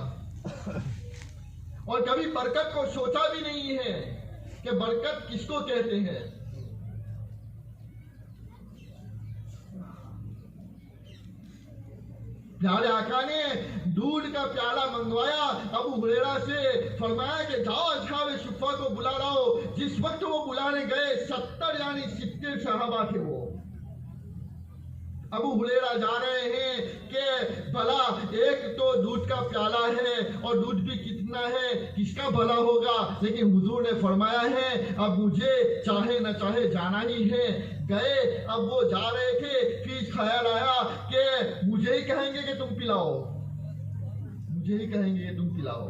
और कभी बरकत को सोचा भी नहीं है कि बरकत किसको कहते हैं। प्यारे आका ने दूध का प्याला मंगवाया, अबू हुरैरा से फरमाया कि जाओ असहाबे सुफ़ा को बुला लाओ। जिस वक्त वो बुलाने गए 70 यानी 70 सहाबा थे। वो अबू हुरैरा जा रहे हैं कि भला एक तो दूध का प्याला है और दूध भी कितना रुकना है, किसका भला होगा। लेकिन हुजूर ने फरमाया है अब मुझे चाहे न चाहे जाना ही है। गए, अब वो जा रहे थे, फिर ख्याल आया कि मुझे ही कहेंगे कि तुम पिलाओ, मुझे ही कहेंगे कि तुम पिलाओ।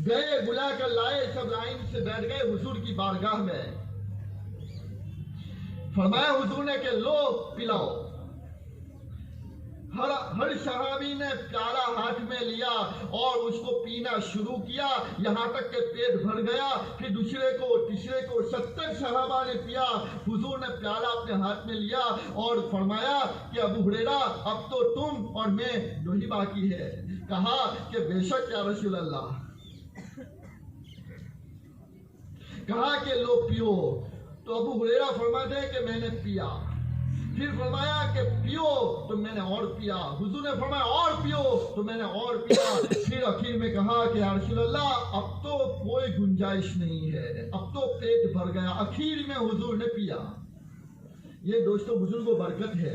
गए, बुला कर लाए, सब लाइन से बैठ गए हुजूर की बारगाह में। फरमाया हुजूर ने कि लो पिलाओ। हर शराबी ने प्याला हाथ में लिया और उसको पीना शुरू किया, यहां तक के पेट भर गया। फिर दूसरे को, तीसरे को, 70 सहाबा ने पिया। हुजूर ने प्याला अपने हाथ में लिया और फरमाया कि अबू हुरैरा अब तो तुम और मैं दो ही बाकी है। कहा कि बेशक या रसूल अल्लाह। कहा कि लो पियो। तो अबू हुरैरा फरमाते हैं कि मैंने पिया। फिर फरमाया कि पियो, तो मैंने और पिया। हुजूर ने फरमाया और पियो, तो मैंने और पिया। फिर आखिर में कहा कि या रसूल अल्लाह अब तो कोई गुंजाइश नहीं है, अब तो पेट भर गया। आखिर में हुजूर ने पिया। ये दोस्तों बुजुर्गों बरकत है।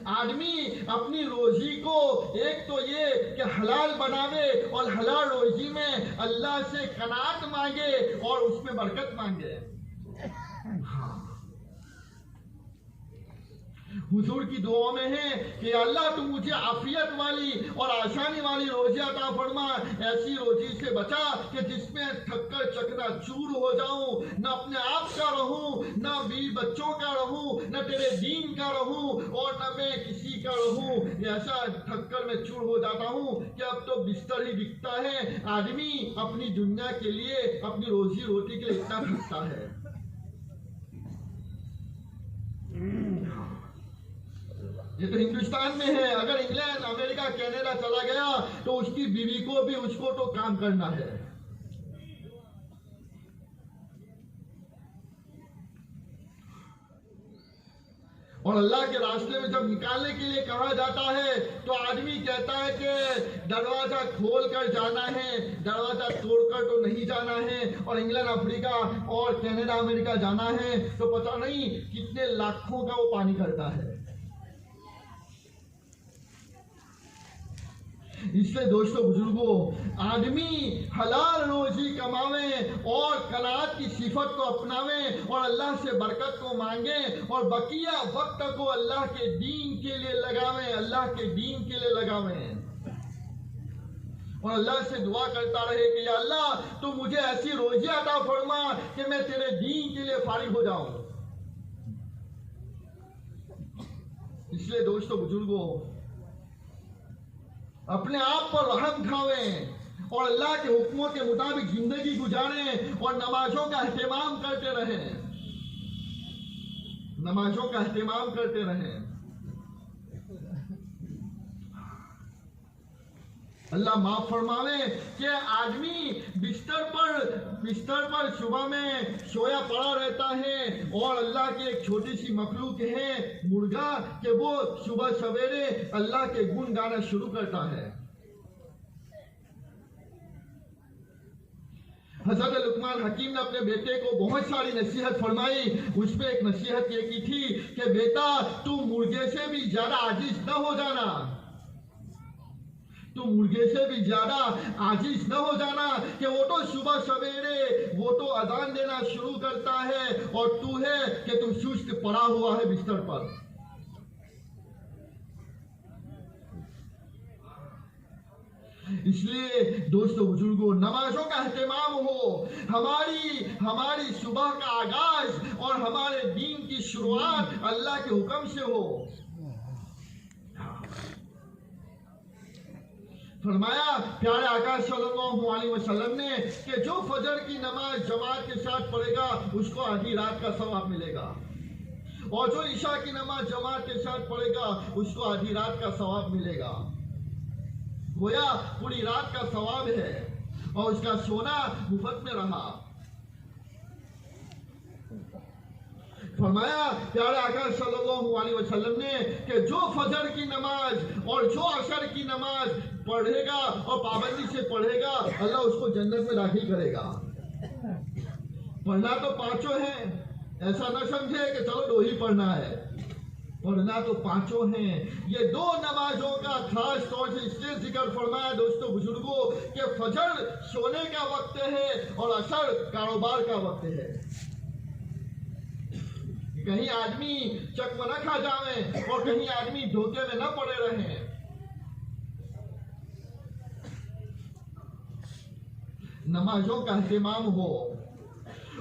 आदमी अपनी रोजी को एक तो ये कि हलाल बनावे और हलाल रोजी में अल्लाह से कनात मांगे और उसमें बरकत मांगे। हुजूर की दुआ में है कि अल्लाह तू मुझे आफियत वाली और आसानी वाली रोजी अता फरमा। ऐसी रोजी से बचा कि जिसमें थककर चकना चूर हो जाऊं, न अपने आप का रहूं, न बीवी बच्चों का रहूं, न तेरे दीन का रहूं और न मैं किसी का रहूं। ऐसा थककर मैं चूर हो जाता हूं कि अब तो बिस्तर ही दिखता है। आदमी अपनी दुनिया के लिए, अपनी रोजी रोटी के लिए इतना थकता है। ये तो हिंदुस्तान में है। अगर इंग्लैंड, अमेरिका, कनाडा चला गया तो उसकी बीवी को भी उसको तो काम करना है। और अल्लाह के रास्ते में जब निकालने के लिए कहा जाता है तो आदमी कहता है कि दरवाजा खोल कर जाना है, दरवाजा तोड़कर तो नहीं जाना है। और इंग्लैंड, अफ्रीका और कनाडा, अमेरिका जाना है तो पता नहीं कितने लाखों का वो पानी करता है। इसलिए दोस्तों बुजुर्गों, आदमी हलाल रोजी कमावे और कनात की सिफत को अपनावे और अल्लाह से बरकत को मांगे और बकिया वक्त को अल्लाह के दीन के लिए लगावे, अल्लाह के दीन के लिए लगावे और अल्लाह से दुआ करता रहे कि या अल्लाह तू मुझे ऐसी रोजी अता फरमा कि मैं तेरे दीन के लिए फारिग हो जाऊं। इसलिए दोस्तों बुजुर्गों, अपने आप पर रहम खावें और अल्लाह के हुक्मों के मुताबिक जिंदगी गुजारें और नमाजों का एहतमाम करते रहें, नमाजों का एहतमाम करते रहें। अल्लाह माफ फरमावे कि आदमी बिस्तर पर सुबह में सोया पड़ा रहता है और अल्लाह की एक छोटी सी मखलूक है मुर्गा कि वो सुबह सवेरे अल्लाह के गुण गाना शुरू करता है। हज़रत लुकमान हकीम ने अपने बेटे को बहुत सारी नसीहत फरमाई। उसमें एक नसीहत ये की थी कि बेटा तू मुर्गे से भी ज्यादा आजिज न हो जाना, तू मुर्गे से भी ज्यादा आजिज न हो जाना कि वो तो सुबह सवेरे वो तो अजान देना शुरू करता है और तू है कि तू सुस्त पड़ा हुआ है बिस्तर पर। इसलिए दोस्तों बुजुर्गों, नमाजों का एहतमाम हो, हमारी सुबह का आगाज और हमारे दीन की शुरुआत अल्लाह के हुक्म से हो। फरमाया प्यारे आका सल्लल्लाहु अलैहि वसल्लम ने कि जो फजर की नमाज जमात के साथ पढ़ेगा उसको आधी रात का सवाब मिलेगा और जो ईशा की नमाज जमात के साथ पढ़ेगा उसको आधी रात का सवाब मिलेगा। गोया पूरी रात का सवाब है और उसका सोना मुफ्त में रहा। फरमाया प्यारे आका सल्लल्लाहु अलैहि वसल्लम ने कि जो फजर की नमाज और जो असर की नमाज पढ़ेगा और पाबंदी से पढ़ेगा अल्लाह उसको जन्नत में दाखिल करेगा। पढ़ना तो पांचों है, ऐसा न समझे कि चलो दो ही पढ़ना है। पढ़ना तो पांचों हैं। ये दो नमाजों का खास तौर से इसलिए जिक्र फरमाया दोस्तों बुजुर्गों कि फजर सोने का वक्त है और असर कारोबार का वक्त है। कहीं आदमी चकमा न खा जावे और कहीं आदमी धोखे में न पड़े रहे। नमाजों का एहतमाम हो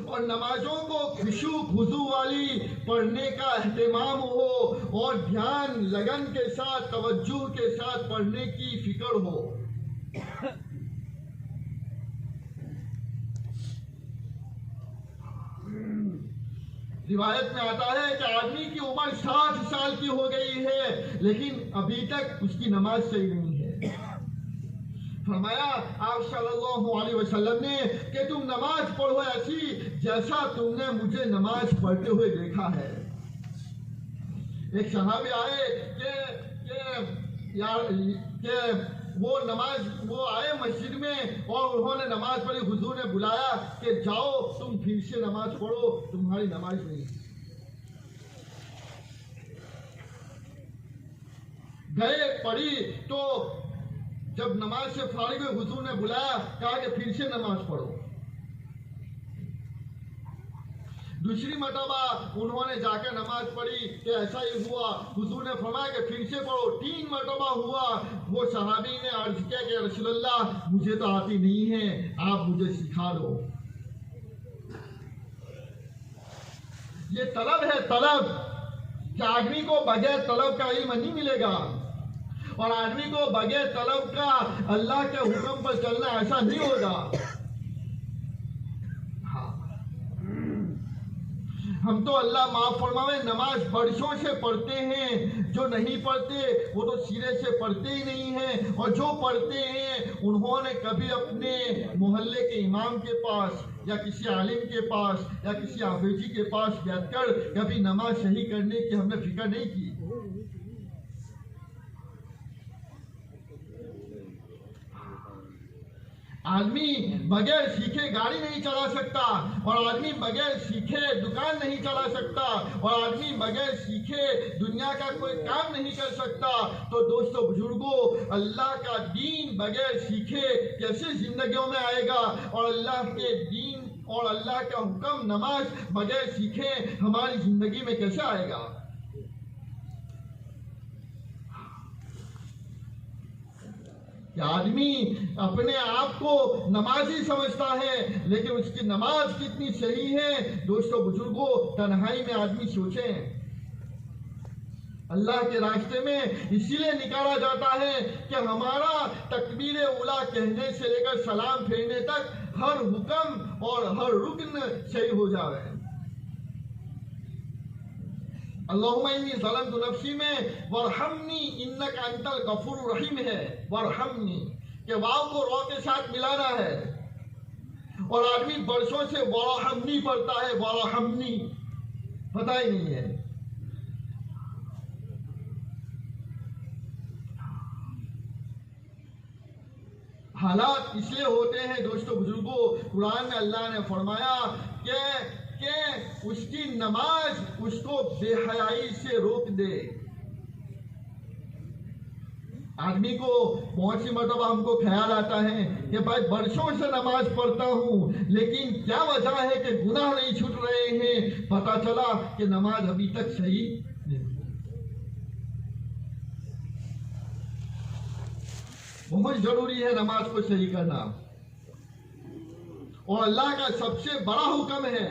और नमाजों को खुशू खुजू वाली पढ़ने का एहतमाम हो और ध्यान लगन के साथ तवज्जो के साथ पढ़ने की फिक्र हो। रिवायत में आता है कि आदमी की उम्र 60 साल की हो गई है लेकिन अभी तक उसकी नमाज सही नहीं है। फरमाया आप सल्लल्लाहु अलैहि वसल्लम ने कि तुम नमाज पढ़ो ऐसी जैसा तुमने मुझे नमाज पढ़ते हुए देखा है। एक सहाबी आए कि वो आए मस्जिद में और उन्होंने नमाज पढ़ी। हुजूर ने बुलाया कि जाओ तुम फिर से नमाज पढ़ो, तुम्हारी नमाज नहीं। गए पढ़ी तो जब नमाज से फारिग हुए हुजूर ने बुलाया, कहा कि फिर से नमाज पढ़ो। दूसरी मर्तबा उन्होंने जाकर नमाज पढ़ी कि ऐसा ही हुआ। हुजूर ने फरमाया कि फिर से पढ़ो। 3 मर्तबा हुआ। वो सहाबी ने अर्ज किया कि रसूलल्लाह मुझे तो आती नहीं है, आप मुझे सिखा दो। ये तलब है, तलब कि आदमी को बगैर तलब का इल्म नहीं मिलेगा और आदमी को बगैर तलब का अल्लाह के हुक्म पर चलना ऐसा नहीं होगा। हम तो अल्लाह माफ फरमावे नमाज बरसों से पढ़ते हैं, जो नहीं पढ़ते वो तो सिरे से पढ़ते ही नहीं हैं और जो पढ़ते हैं उन्होंने कभी अपने मोहल्ले के इमाम के पास या किसी आलिम के पास या किसी हाफिजी के पास बैठकर कभी नमाज सही करने की हमने फिक्र नहीं की। आदमी बगैर सीखे गाड़ी नहीं चला सकता और आदमी बगैर सीखे दुकान नहीं चला सकता और आदमी बगैर सीखे दुनिया का कोई काम नहीं कर सकता। तो दोस्तों बुजुर्गों, अल्लाह का दीन बगैर सीखे कैसे जिंदगियों में आएगा और अल्लाह के दीन और अल्लाह का हुक्म नमाज बगैर सीखे हमारी जिंदगी में कैसे आएगा। कि आदमी अपने आप को नमाजी समझता है लेकिन उसकी नमाज कितनी सही है। दोस्तों बुजुर्गों, तन्हाई में आदमी सोचे अल्लाह के रास्ते में इसीलिए निकाला जाता है कि हमारा तकबीर उला कहने से लेकर सलाम फेरने तक हर हुक्म और हर रुकन सही हो जाए। अल्लाहुम्मा इन्नी ज़लमतु नफ्सी में वरहमनी इन्नका अंतल गफूरुर रहीम है। वरहमनी के वाव को रो के साथ मिलाना है और आदमी बरसों से वरहमनी पढ़ता है, वरहमनी पता ही नहीं है। हालात इसलिए होते हैं दोस्तों बुजुर्गों, कुरान में अल्लाह ने फरमाया कि उसकी नमाज उसको बेहयाई से रोक दे। आदमी को बहुत सी मर्तबा हमको ख्याल आता है कि भाई बरसों से नमाज पढ़ता हूं लेकिन क्या वजह है कि गुनाह नहीं छूट रहे हैं। पता चला कि नमाज अभी तक सही नहीं। बहुत जरूरी है नमाज को सही करना और अल्लाह का सबसे बड़ा हुक्म है,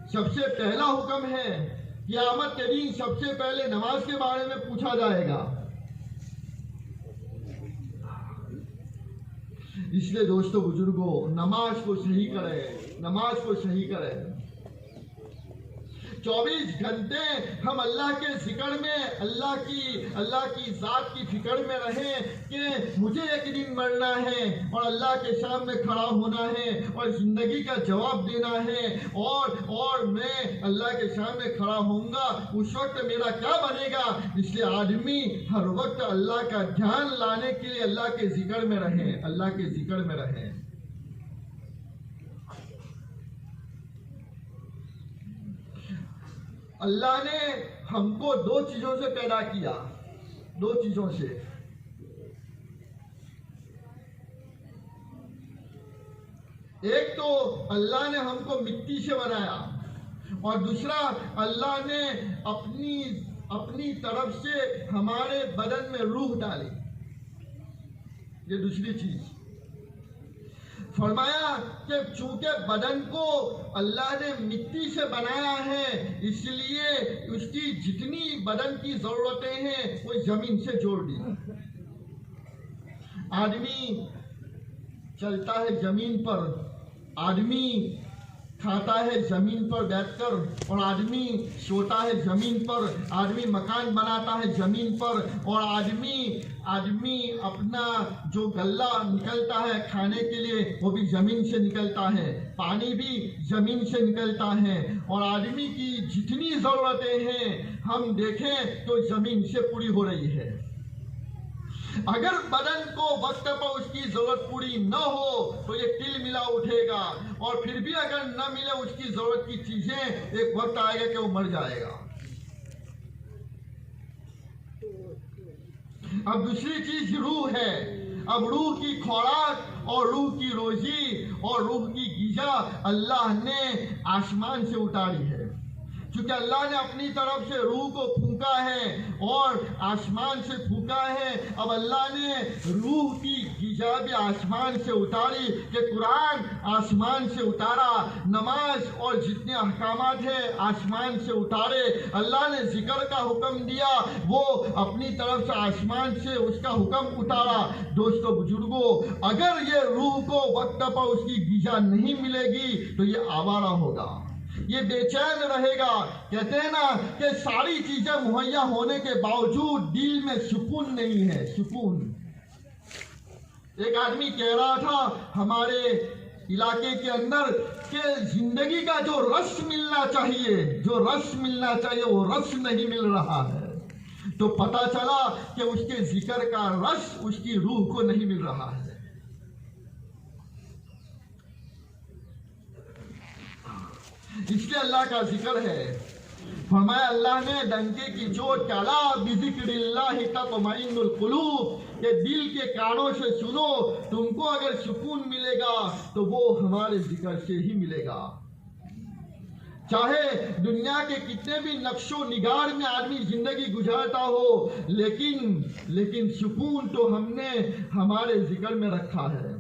सबसे पहला हुक्म है क़यामत के दिन सबसे पहले नमाज के बारे में पूछा जाएगा। इसलिए दोस्तों बुजुर्गों, नमाज को सही करें, नमाज को सही करें। 24 घंटे हम अल्लाह के जिक्र में अल्लाह की जात की फिक्र में रहें कि मुझे एक दिन मरना है और अल्लाह के सामने खड़ा होना है और जिंदगी का जवाब देना है और मैं अल्लाह के सामने खड़ा होऊंगा। उस वक्त मेरा क्या बनेगा। इसलिए आदमी हर वक्त अल्लाह का ध्यान लाने के लिए अल्लाह के जिक्र में रहे, अल्लाह के जिक्र में रहे। अल्लाह ने हमको दो चीजों से पैदा किया, दो चीजों से। एक तो अल्लाह ने हमको मिट्टी से बनाया और दूसरा अल्लाह ने अपनी तरफ से हमारे बदन में रूह डाली। ये दूसरी चीज फरमाया कि चूंकि बदन को अल्लाह ने मिट्टी से बनाया है, इसलिए उसकी जितनी बदन की जरूरतें हैं वो जमीन से जोड़ दी। आदमी चलता है जमीन पर, आदमी खाता है जमीन पर बैठकर, और आदमी सोता है जमीन पर, आदमी मकान बनाता है जमीन पर, और आदमी अपना जो गल्ला निकलता है खाने के लिए वो भी जमीन से निकलता है, पानी भी जमीन से निकलता है, और आदमी की जितनी जरूरतें हैं हम देखें तो जमीन से पूरी हो रही है। अगर बदन को वक्त पर उसकी जरूरत पूरी न हो तो ये तिल मिला उठेगा, और फिर भी अगर न मिले उसकी जरूरत की चीजें, एक वक्त आएगा कि वो मर जाएगा। अब दूसरी चीज रूह है। अब रूह की खुराक और रूह की रोजी और रूह की गिजा अल्लाह ने आसमान से उतारी है। क्योंकि अल्लाह ने अपनी तरफ से रूह को फूंका है और आसमान से फूंका है। अब अल्लाह ने रूह की गिजा भी आसमान से उतारी कि कुरान आसमान से उतारा, नमाज और जितने अहकामात हैं आसमान से उतारे। अल्लाह ने जिक्र का हुक्म दिया, वो अपनी तरफ से आसमान से उसका हुक्म उतारा। दोस्तों बुजुर्गों, अगर ये रूह को वक्त पर उसकी गिजा नहीं मिलेगी तो ये आवारा होगा, ये बेचैन रहेगा। कहते हैं ना कि सारी चीजें मुहैया होने के बावजूद दिल में सुकून नहीं है, सुकून। एक आदमी कह रहा था हमारे इलाके के अंदर कि जिंदगी का जो रस मिलना चाहिए, जो रस मिलना चाहिए वो रस नहीं मिल रहा है। तो पता चला कि उसके जिक्र का रस उसकी रूह को नहीं मिल रहा है। इसलिए अल्लाह का जिक्र है। फरमाया अल्लाह ने डंके की चोट काला बिज़िक्रिल्लाहि तत्मइन्नुल कुलूब, के दिल के कानों से सुनो, तुमको अगर सुकून मिलेगा तो वो हमारे जिक्र से ही मिलेगा। चाहे दुनिया के कितने भी नक्शो निगार में आदमी जिंदगी गुजारता हो, लेकिन सुकून तो हमने हमारे जिक्र में रखा है।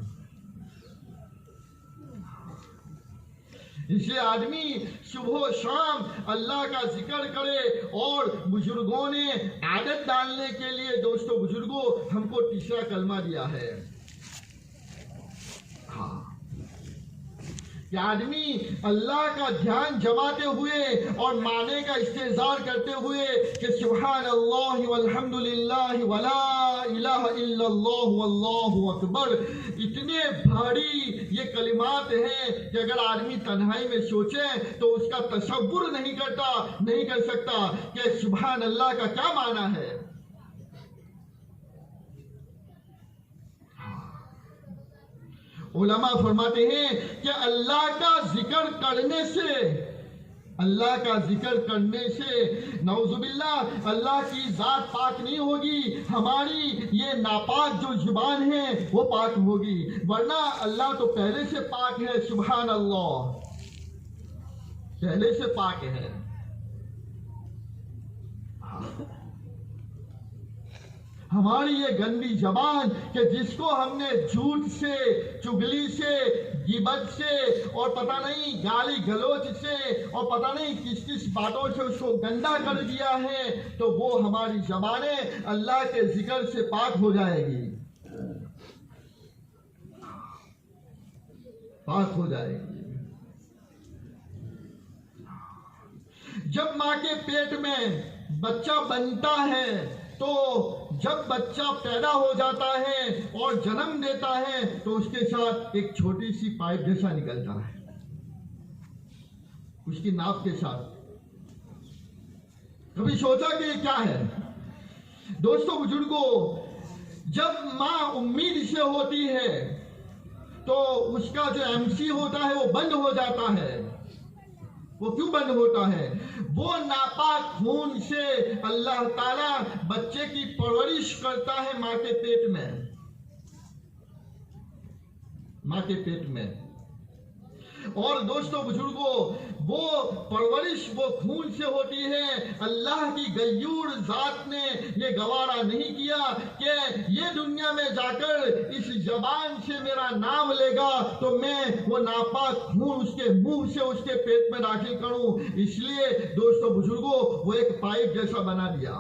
इसलिए आदमी सुबह शाम अल्लाह का जिक्र करे। और बुजुर्गों ने आदत डालने के लिए, दोस्तों बुजुर्गों, हमको तीसरा कलमा दिया है। हाँ, कि आदमी अल्लाह का ध्यान जमाते हुए और माने का इस्तेजार करते हुए कि सुभान अल्लाह वल्हम्दुलिल्लाह वला इलाहा इल्लल्लाह वल्लाहु अकबर, इतने भारी ये कलिमात हैं कि अगर आदमी तन्हाई में सोचे तो उसका तसव्वुर नहीं कर सकता कि सुभान अल्लाह का क्या माना है। उलमा फरमाते हैं कि अल्लाह का जिक्र करने से नौजुबिल्लाह अल्लाह की जात पाक नहीं होगी, हमारी ये नापाक जो जुबान है वो पाक होगी। वरना अल्लाह तो पहले से पाक है, सुभान अल्लाह पहले से पाक है। हमारी ये गंदी जबान कि जिसको हमने झूठ से, चुगली से, गिबत से और पता नहीं गाली गलौज से और पता नहीं किस किस बातों से उसको गंदा कर दिया है, तो वो हमारी जबानें अल्लाह के जिक्र से पाक हो जाएगी, पाक हो जाएगी। जब माँ के पेट में बच्चा बनता है तो जब बच्चा पैदा हो जाता है और जन्म देता है तो उसके साथ एक छोटी सी पाइप जैसा निकलता है, उसकी नाक के साथ। कभी सोचा कि ये क्या है? दोस्तों बुजुर्गों, जब माँ उम्मीद से होती है तो उसका जो एमसी होता है वो बंद हो जाता है। वो क्यों बंद होता है? वो नापाक खून से अल्लाह ताला बच्चे की परवरिश करता है माँ के पेट में, माँ के पेट में। और दोस्तों बुजुर्गों, वो परवरिश वो खून से होती है। अल्लाह की गयूर जात ने ये गवारा नहीं किया कि ये दुनिया में जाकर इस जबान से मेरा नाम लेगा तो मैं वो नापाक खून उसके मुंह से उसके पेट में दाखिल करूं। इसलिए दोस्तों बुजुर्गों, वो एक पाइप जैसा बना दिया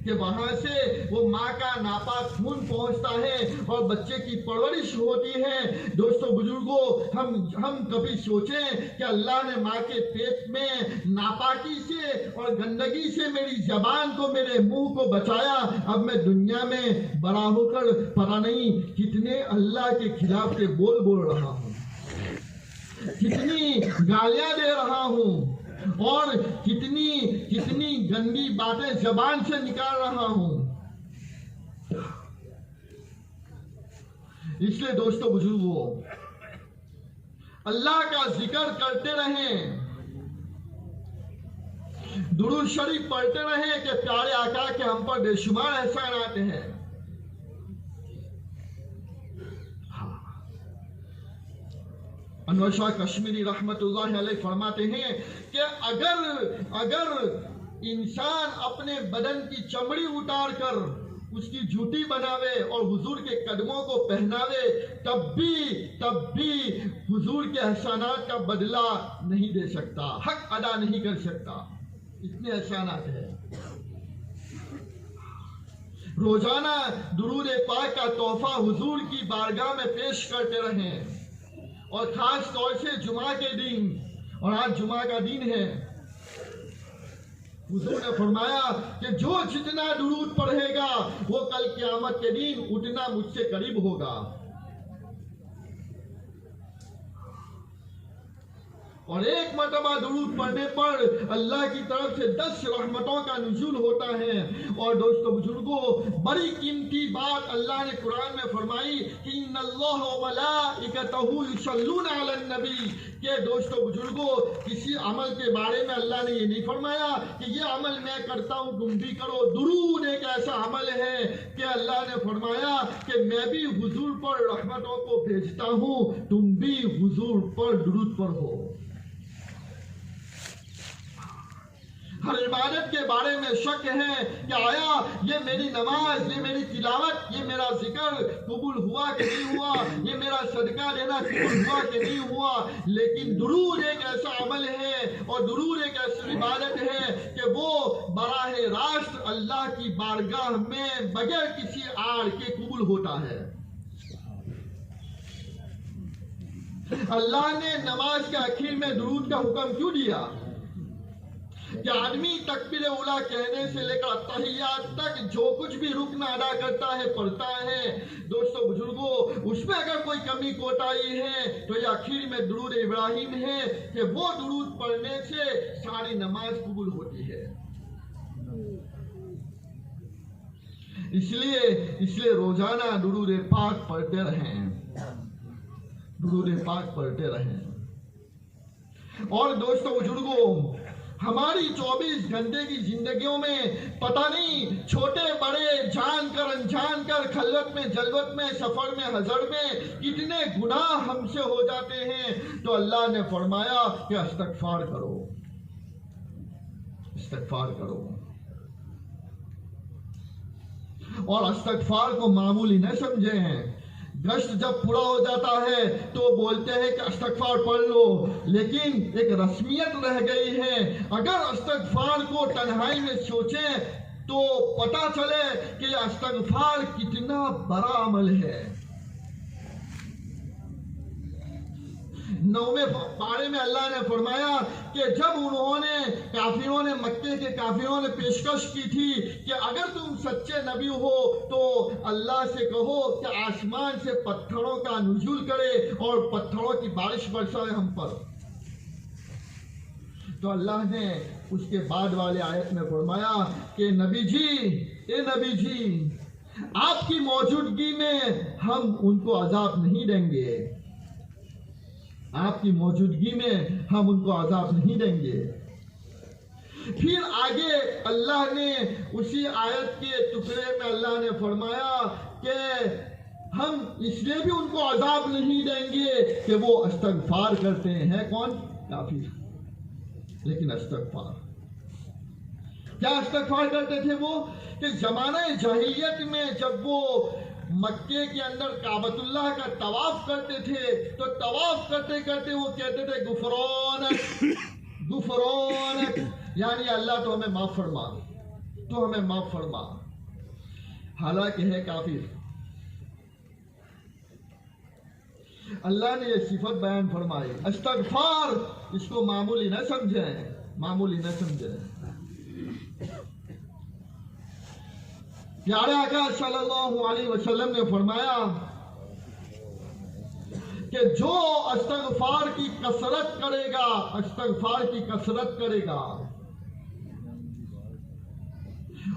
कि वहां से वो माँ का नापाक खून पहुंचता है और बच्चे की परवरिश होती है। दोस्तों बुजुर्गों, हम कभी सोचें कि अल्लाह ने माँ के पेट में नापाकी से और गंदगी से मेरी जबान को, मेरे मुंह को बचाया। अब मैं दुनिया में बड़ा होकर पता नहीं कितने अल्लाह के खिलाफ के बोल रहा हूँ, कितनी गालियां दे रहा हूँ और कितनी गंदी बातें जबान से निकाल रहा हूं। इसलिए दोस्तों बुजुर्गों, अल्लाह का जिक्र करते रहें, दुरूद शरीफ पढ़ते रहें कि प्यारे आका के हम पर बेशुमार एहसान आते हैं। अनवर शाह कश्मीरी रहमतुल्लाह अलैह फरमाते हैं कि अगर इंसान अपने बदन की चमड़ी उतार कर उसकी जूती बनावे और हुजूर के कदमों को पहनावे, तब भी हुजूर के एहसानात का बदला नहीं दे सकता, हक अदा नहीं कर सकता। इतने एहसानात हैं। रोजाना दुरूद पाक का तोहफा हुजूर की बारगाह में पेश करते रहें और खास तौर से जुमा के दिन, और आज जुमा का दिन है, हुजूर ने फरमाया कि जो जितना दुरूद पढ़ेगा वो कल क़यामत के दिन उतना मुझसे करीब होगा। और एक मरतबा दुरूद पढ़ने पर अल्लाह की तरफ से 10 रहमतों का नुज़ूल होता है। और दोस्तों बुजुर्गों, बड़ी कीमती बात अल्लाह ने कुरान में फरमाई कि इन्नल्लाह व मलाइकतहु युसल्लूना अलन नबी, के दोस्तों बुजुर्गों, किसी अमल के बारे में अल्लाह ने ये नहीं फरमाया कि ये अमल मैं करता हूँ तुम भी करो। दुरूद एक ऐसा अमल है कि अल्लाह ने फरमाया कि मैं भी हुजूर पर रहमतों को भेजता हूँ, तुम भी हुजूर पर दुरूद पढ़ो। हर इबादत के बारे में शक है कि आया ये मेरी नमाज, ये मेरी तिलावत, ये मेरा जिक्र कबूल हुआ कि नहीं हुआ, ये मेरा सदका देना कबूल हुआ कि नहीं हुआ। लेकिन दुरूद एक ऐसा अमल है और दुरूद एक ऐसी इबादत है कि वो बराह रास्त अल्लाह की बारगाह में बगैर किसी आड़ के कबूल होता है। अल्लाह ने नमाज के आखिर में दुरूद का हुक्म क्यों दिया कि आदमी तकबीर उला कहने से लेकर तहियात तक जो कुछ भी रुकन अदा करता है, पढ़ता है, दोस्तों बुजुर्गों, उसमें अगर कोई कमी कोताही है तो ये आखिर में दुरूद इब्राहिम है कि वो दुरूद पढ़ने से सारी नमाज कबूल होती है। इसलिए रोजाना दुरूद पाक पढ़ते रहें, दुरूद पाक पढ़ते रहें। और दोस्तों बुजुर्गों, हमारी 24 घंटे की जिंदगियों में पता नहीं छोटे बड़े, जानकर अनजानकर, खलवत में जलवत में, सफर में हजर में कितने गुनाह हमसे हो जाते हैं। तो अल्लाह ने फरमाया कि इस्तगफार करो, इस्तगफार करो। और इस्तगफार को मामूली न समझे हैं। गश्त जब पूरा हो जाता है तो बोलते हैं कि इस्तगफार पढ़ लो, लेकिन एक रस्मियत रह गई है। अगर इस्तगफार को तन्हाई में सोचें तो पता चले कि इस्तगफार कितना बड़ा अमल है। 9वें पारे में अल्लाह ने फरमाया कि जब काफिरों ने मक्के के काफिरों ने पेशकश की थी कि अगर तुम सच्चे नबी हो तो अल्लाह से कहो कि आसमान से पत्थरों का नुज़ूल करे और पत्थरों की बारिश बरसाए हम पर। तो अल्लाह ने उसके बाद वाले आयत में फरमाया कि नबी जी, आपकी मौजूदगी में हम उनको अजाब नहीं देंगे। आपकी मौजूदगी में हम उनको अजाब नहीं देंगे। फिर आगे अल्लाह ने उसी आयत के टुकड़े में अल्लाह ने फरमाया कि हम इसलिए भी उनको अजाब नहीं देंगे कि वो इस्तगफार करते हैं। कौन? काफिर। लेकिन इस्तगफार क्या इस्तगफार करते थे वो? कि जमाने जाहिलियत में जब वो मक्के के अंदर काबतुल्लाह का तवाफ करते थे तो तवाफ करते करते वो कहते थे गुफरानक गुफरानक, यानी अल्लाह तो हमें माफ फरमा, तो हमें माफ फरमा। हालांकि है काफिर। अल्लाह ने ये सिफत बयान फरमाई। इस्तगफार इसको मामूली न समझें, मामूली न समझें। प्यारे आका सल्लल्लाहु अलैहि वसल्लम ने फरमाया कि जो इस्तगफार की कसरत करेगा, इस्तगफार की कसरत करेगा,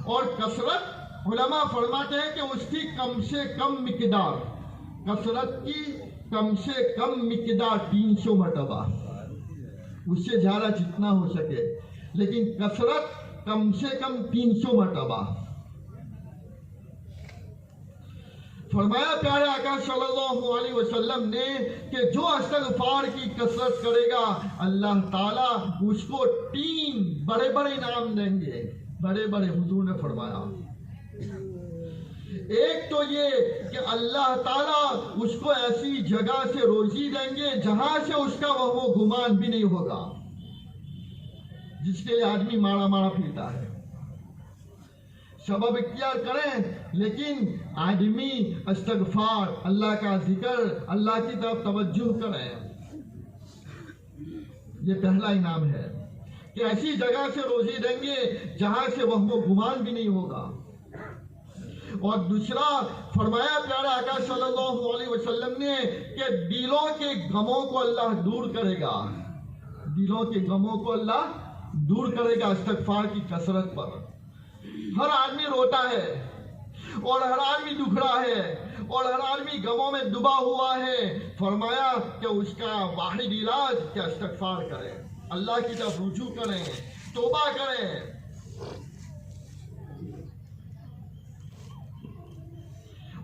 और कसरत उलमा फरमाते हैं कि उसकी कम से कम मिकदार, कसरत की कम से कम मिकदार 300 मरतबा, उससे ज्यादा जितना हो सके, लेकिन कसरत कम से कम 300 मरतबा। फरमाया प्यारे आका सल्लल्लाहु अलैहि वसल्लम ने कि जो इस्तगफार की कसरत करेगा अल्लाह ताला उसको 3 बड़े बड़े इनाम देंगे। बड़े बड़े हुजूर ने फरमाया, एक तो ये कि अल्लाह ताला उसको ऐसी जगह से रोजी देंगे जहां से उसका वो गुमान भी नहीं होगा, जिसके लिए आदमी मारा मारा फिरता है। सबब इख्तियार करें लेकिन आदमी इस्तगफार, अल्लाह का जिक्र, अल्लाह की तरफ तवज्जुह करें। ये पहला इनाम है कि ऐसी जगह से रोजी देंगे जहां से वह गुमान भी नहीं होगा। और दूसरा फरमाया प्यारे आका सल्लल्लाहु अलैहि वसल्लम ने कि दिलों के गमों को अल्लाह दूर करेगा, दिलों के गमों को अल्लाह दूर करेगा इस्तगफार की कसरत पर। हर आदमी रोता है और हर आदमी दुखड़ा है और हर आदमी गमों में डूबा हुआ है। फरमाया कि उसका वाहिद इलाज क्या इस्तगफार करें, अल्लाह की तरफ रुजू करें, तौबा करें।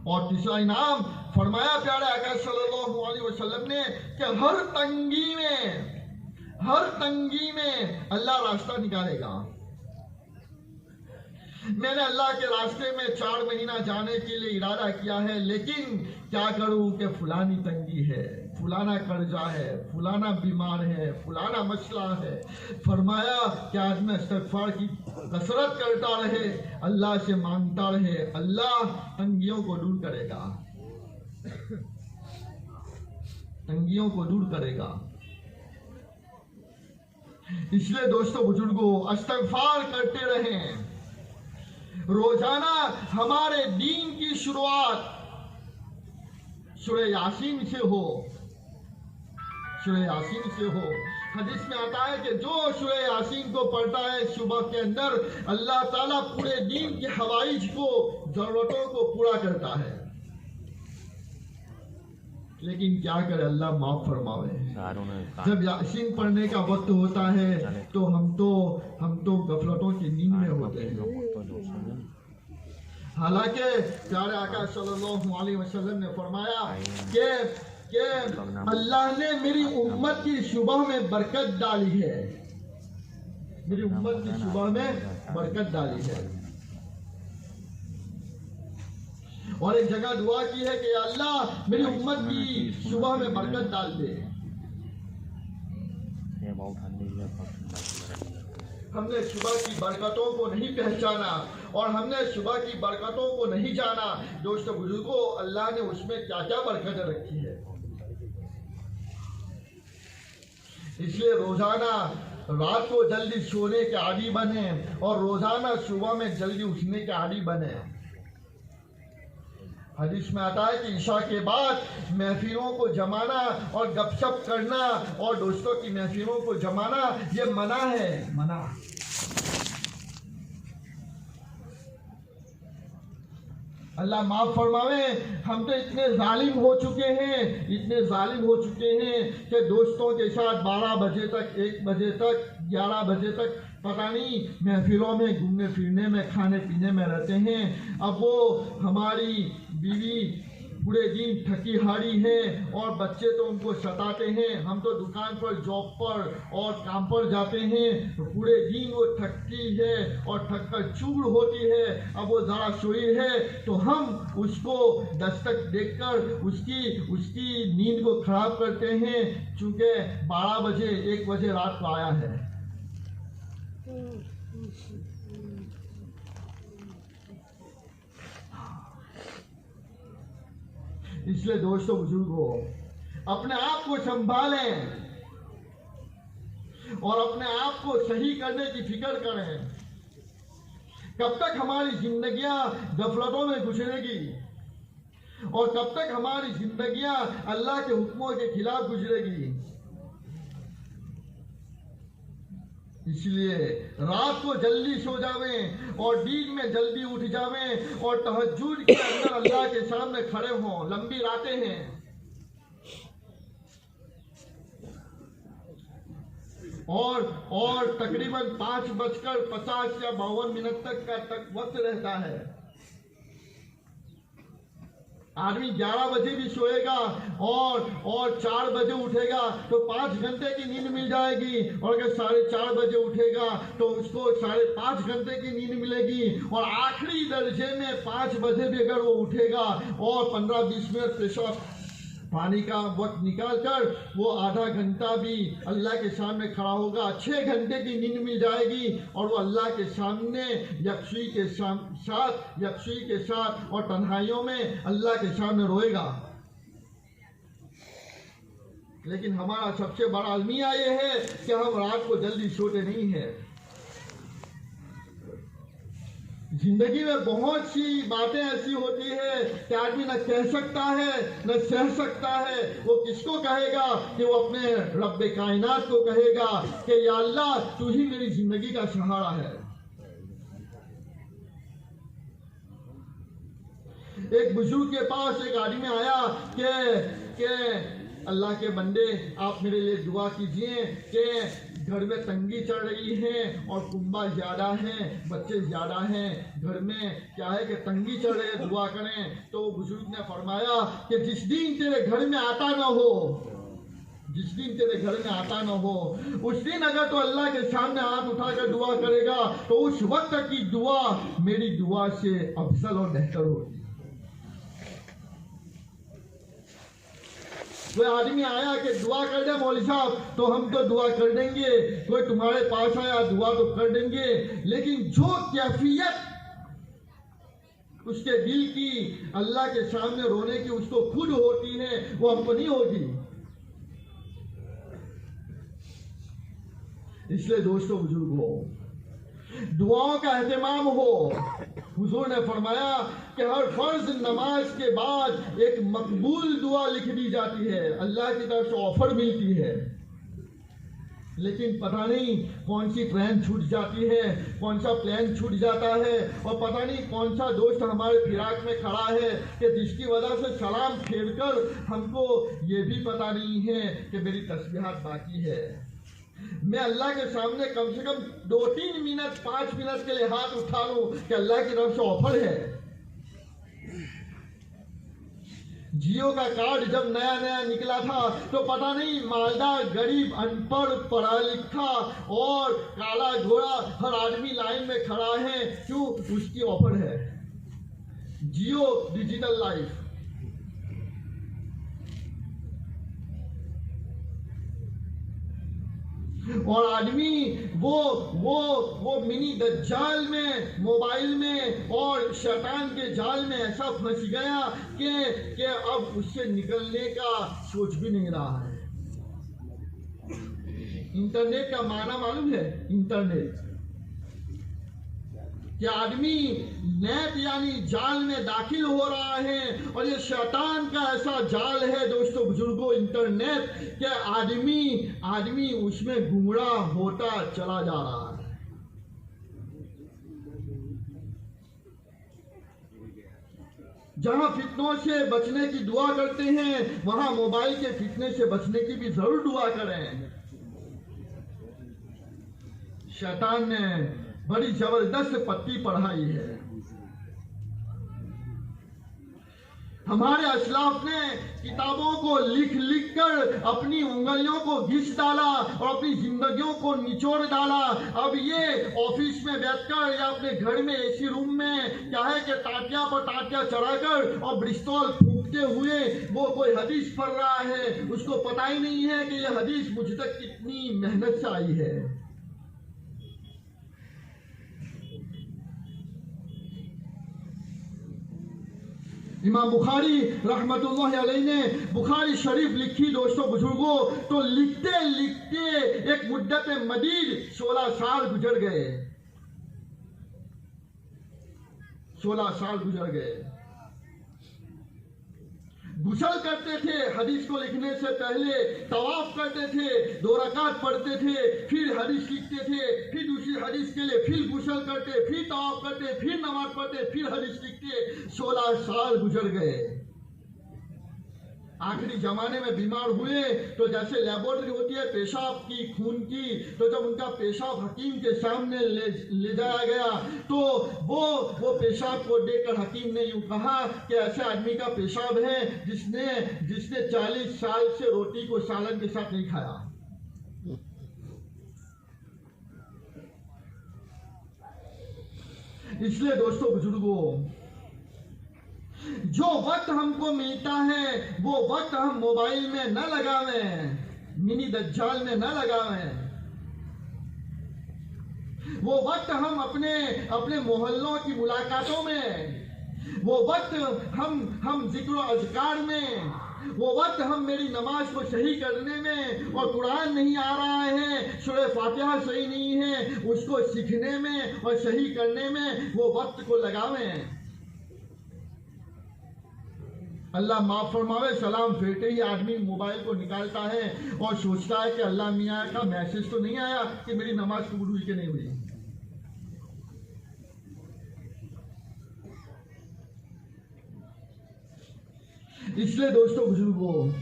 और तीसरा इनाम फरमाया प्यारे आका सल्लल्लाहु अलैहि वसल्लम ने कि हर तंगी में अल्लाह रास्ता निकालेगा। मैंने अल्लाह के रास्ते में 4 महीना जाने के लिए इरादा किया है, लेकिन क्या करूं कि फुलानी तंगी है, फुलाना कर्जा है, फुलाना बीमार है, फुलाना मसला है। फरमाया कि आदमी इस्तगफार की कसरत करता रहे, अल्लाह से मांगता रहे, अल्लाह तंगियों को दूर करेगा, तंगियों को दूर करेगा। इसलिए दोस्तों बुजुर्गों, इस्तगफार करते रहें। रोजाना हमारे दीन की शुरुआत सूरह यासीन से हो, सूरह यासीन से हो। हदीस में आता है कि जो सूरह यासीन को पढ़ता है सुबह के अंदर, अल्लाह ताला पूरे दीन के हवाइज को, जरूरतों को पूरा करता है। लेकिन क्या करे, अल्लाह माफ फरमावे। जब यासीन पढ़ने का वक्त होता है तो हम तो गफलतों की नींद में होते हैं। हालांकि प्यारे आका सल्लल्लाहु अलैहि वसल्लम ने फरमाया कि अल्लाह ने मेरी उम्मत की सुबह में बरकत डाली है, मेरी उम्मत की सुबह में बरकत डाली है। और एक जगह दुआ की है कि अल्लाह मेरी उम्मत की सुबह में बरकत डाल दे। हमने सुबह की बरकतों को नहीं पहचाना और हमने सुबह की बरकतों को नहीं जाना। दोस्तों बुजुर्गों, अल्लाह ने उसमें क्या क्या बरकतें रखी है। इसलिए रोजाना रात को जल्दी सोने के आदी बने और रोजाना सुबह में जल्दी उठने के आदी बने। हदीस में आता है कि ईशा के बाद महफिलों को जमाना और गपशप करना और दोस्तों की महफिलों को जमाना ये मना है, मना। अल्लाह माफ फरमावे। हम तो इतने जालिम हो चुके हैं कि दोस्तों के साथ 12 बजे तक, 1 बजे तक, 11 बजे तक पता नहीं महफिलों में घूमने फिरने में, खाने पीने में रहते हैं। अब वो हमारी बीवी पूरे दिन थकी हारी है और बच्चे तो उनको सताते हैं। हम तो दुकान पर, जॉब पर और काम पर जाते हैं, तो पूरे दिन वो थकती है और थक कर चूर होती है। अब वो ज़रा सोई है तो हम उसको दस्तक देकर उसकी नींद को खराब करते हैं, चूँकि 12 बजे 1 बजे रात को आया है। इसलिए दोस्तों बुजुर्गों, अपने आप को संभालें और अपने आप को सही करने की फिक्र करें। कब तक हमारी जिंदगियां गफलतों में गुजरेगी और कब तक हमारी जिंदगियां अल्लाह के हुक्मों के खिलाफ गुजरेगी। इसलिए रात को जल्दी सो जावें और दिन में जल्दी उठ जावें और तहज्जुद के अंदर अल्लाह के सामने खड़े हों। लंबी रातें हैं और तकरीबन 5:50 या 52 तक वक्त रहता है। आदमी 11 बजे भी सोएगा और 4 बजे उठेगा तो 5 घंटे की नींद मिल जाएगी, और अगर 4:30 बजे उठेगा तो उसको 5.5 घंटे की नींद मिलेगी। और आखिरी दर्जे में 5 बजे भी अगर वो उठेगा और 15-20 मिनट पेशाब पानी का वक्त निकाल कर वो आधा घंटा भी अल्लाह के सामने खड़ा होगा, 6 घंटे की नींद मिल जाएगी और वो अल्लाह के सामने यकसुई के साथ और तन्हाइयों में अल्लाह के सामने रोएगा। लेकिन हमारा सबसे बड़ा अलमिया ये है कि हम रात को जल्दी सोते नहीं हैं। जिंदगी में बहुत सी बातें ऐसी होती है कि आदमी न कह सकता है न सह सकता है। वो किसको कहेगा कि वो अपने रब्बे कायनात को कहेगा कि या अल्लाह तू ही मेरी जिंदगी का सहारा है। एक बुजुर्ग के पास एक आदमी आया कि अल्लाह के बंदे आप मेरे लिए दुआ कीजिए कि घर में तंगी चढ़ रही है और कुंबा ज्यादा है, बच्चे ज्यादा हैं, घर में क्या है कि तंगी चढ़ रही है, दुआ करें। तो बुजुर्ग ने फरमाया कि जिस दिन तेरे घर में आता न हो उस दिन अगर तो अल्लाह के सामने हाथ उठाकर दुआ करेगा तो उस वक्त की दुआ मेरी दुआ से अफजल और बेहतर होगी। कोई आदमी आया कि दुआ कर दे मौलवी साहब, तो हम तो दुआ कर देंगे। कोई तुम्हारे पास आया दुआ तो कर देंगे, लेकिन जो कैफियत उसके दिल की अल्लाह के सामने रोने की उसको खुद होती है वो हमको नहीं होगी। इसलिए दोस्तों बुजुर्गों, दुआओं का एहतमाम हो। हुजूर ने फरमाया कि हर फर्ज नमाज के बाद एक मकबूल दुआ लिख दी जाती है, अल्लाह की तरफ से ऑफर मिलती है। लेकिन पता नहीं कौन सी ट्रेन छूट जाती है, कौन सा प्लेन छूट जाता है और पता नहीं कौन सा दोस्त हमारे फिराक में खड़ा है कि जिसकी वजह से सलाम फेरकर हमको ये भी पता नहीं है कि मेरी तस्बीहात बाकी है। मैं अल्लाह के सामने कम से कम 2-3 मिनट 5 मिनट के लिए हाथ उठा लूं कि अल्लाह की तरफ से ऑफर है। जियो का कार्ड जब नया नया निकला था तो पता नहीं मालदार, गरीब, अनपढ़, पढ़ा लिखा और काला घोड़ा हर आदमी लाइन में खड़ा है। क्यों? उसकी ऑफर है, जियो डिजिटल लाइफ। और आदमी वो मिनी दज्जाल में, मोबाइल में और शैतान के जाल में ऐसा फंस गया कि अब उससे निकलने का सोच भी नहीं रहा है। इंटरनेट का माना मालूम है? इंटरनेट कि आदमी नेट यानी जाल में दाखिल हो रहा है और ये शैतान का ऐसा जाल है दोस्तों बुजुर्गों, इंटरनेट के आदमी उसमें गुमराह होता चला जा रहा है। जहां फितनों से बचने की दुआ करते हैं, वहां मोबाइल के फितने से बचने की भी जरूर दुआ करें। शैतान ने बड़ी जबरदस्त पट्टी पढ़ाई है। हमारे असलाफ ने किताबों को लिख लिख कर अपनी उंगलियों को घिस डाला और अपनी जिंदगियों को निचोड़ डाला। अब ये ऑफिस में बैठकर या अपने घर में एसी रूम में क्या है कि टाटिया पर टाटिया चढ़ाकर और ब्रिस्टॉल फूंकते हुए वो कोई हदीस पढ़ रहा है। उसको पता ही नहीं है कि ये हदीस मुझ तक कितनी मेहनत से आई है। इमाम बुखारी रहमतुल्लाह अलैह ने बुखारी शरीफ लिखी दोस्तों बुजुर्गों, तो लिखते लिखते एक मुद्दत मदीद 16 साल गुजर गए। 16 साल गुजर गए। गुसल करते थे हदीस को लिखने से पहले, तवाफ करते थे, 2 रकात पढ़ते थे, फिर हदीस लिखते थे, फिर दूसरी हदीस के लिए फिर गुसल करते, फिर तवाफ करते, फिर नमाज पढ़ते, फिर हदीस लिखते। 16 साल गुजर गए। आखिरी जमाने में बीमार हुए तो जैसे लेबोरेटरी होती है पेशाब की, खून की, तो जब उनका पेशाब हकीम के सामने ले जाया गया तो वो पेशाब को देखकर हकीम ने यूं कहा कि ऐसे आदमी का पेशाब है जिसने 40 साल से रोटी को सालन के साथ नहीं खाया। इसलिए दोस्तों बुजुर्गों, जो वक्त हमको मिलता है वो वक्त हम मोबाइल में न लगावें, मिनी दज्जाल में न लगावें। वो वक्त हम अपने मोहल्लों की मुलाकातों में, वो वक्त हम जिक्र अज़कार में, वो वक्त हम मेरी नमाज को सही करने में, और कुरान नहीं आ रहा है, सूरह फातिहा सही नहीं है, उसको सीखने में और सही करने में वो वक्त को लगावें। अल्लाह माफ फरमावे, सलाम फेरते ही आदमी मोबाइल को निकालता है और सोचता है कि अल्लाह मियाँ का मैसेज तो नहीं आया कि मेरी नमाज कबूल हुई कि नहीं हुई। इसलिए दोस्तों बुजुर्गों,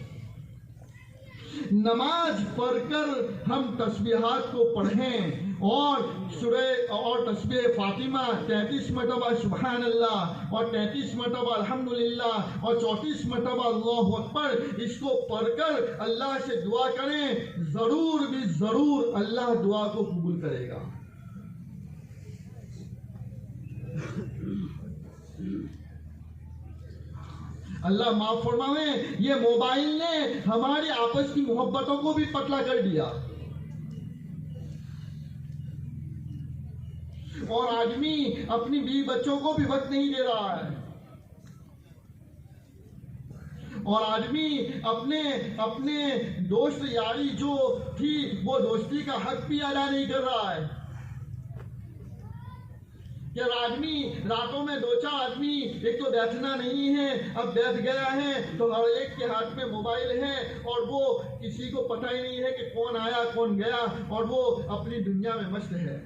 नमाज पढ़कर हम तस्बीहात को पढ़ें और तस्बीह फातिमा 33 मरतबा सुभान अल्लाह और 33 मरतबा अल्हम्दुलिल्लाह और 34 मरतबा अल्लाहु अकबर, इसको पढ़कर अल्लाह से दुआ करें। जरूर भी जरूर अल्लाह दुआ को कबूल करेगा। अल्लाह माफ फरमावे, ये मोबाइल ने हमारी आपस की मोहब्बतों को भी पतला कर दिया और आदमी अपनी बीवी बच्चों को भी वक्त नहीं दे रहा है और आदमी अपने दोस्त यारी जो थी वो दोस्ती का हक भी अदा नहीं कर रहा है। कि आदमी रातों में 2-4 आदमी, एक तो बैठना नहीं है, अब बैठ गया है तो हर एक के हाथ में मोबाइल है और वो किसी को पता ही नहीं है कि कौन आया कौन गया और वो अपनी दुनिया में मस्त है।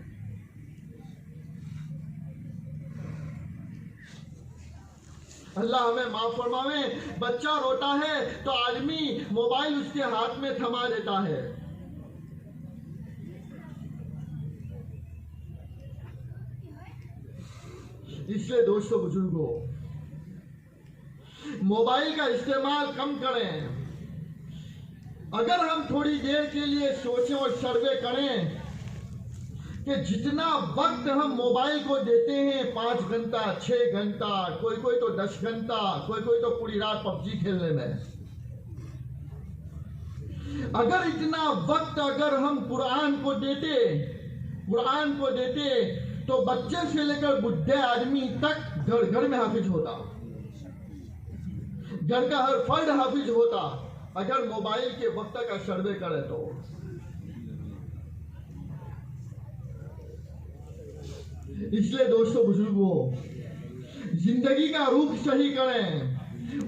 अल्लाह हमें माफ फरमावे। बच्चा रोता है तो आदमी मोबाइल उसके हाथ में थमा देता है। इसलिए दोस्तों बुजुर्गों, मोबाइल का इस्तेमाल कम करें। अगर हम थोड़ी देर के लिए सोचें और सर्वे करें कि जितना वक्त हम मोबाइल को देते हैं 5 घंटा 6 घंटा, कोई तो 10 घंटा, कोई तो पूरी रात पबजी खेलने में, अगर इतना वक्त अगर हम कुरान को देते तो बच्चे से लेकर बुढ़े आदमी तक घर में हाफिज होता, घर का हर फर्द हाफिज होता अगर मोबाइल के वक्त का सर्वे करे तो। इसलिए दोस्तों बुजुर्गों, जिंदगी का रुख सही करें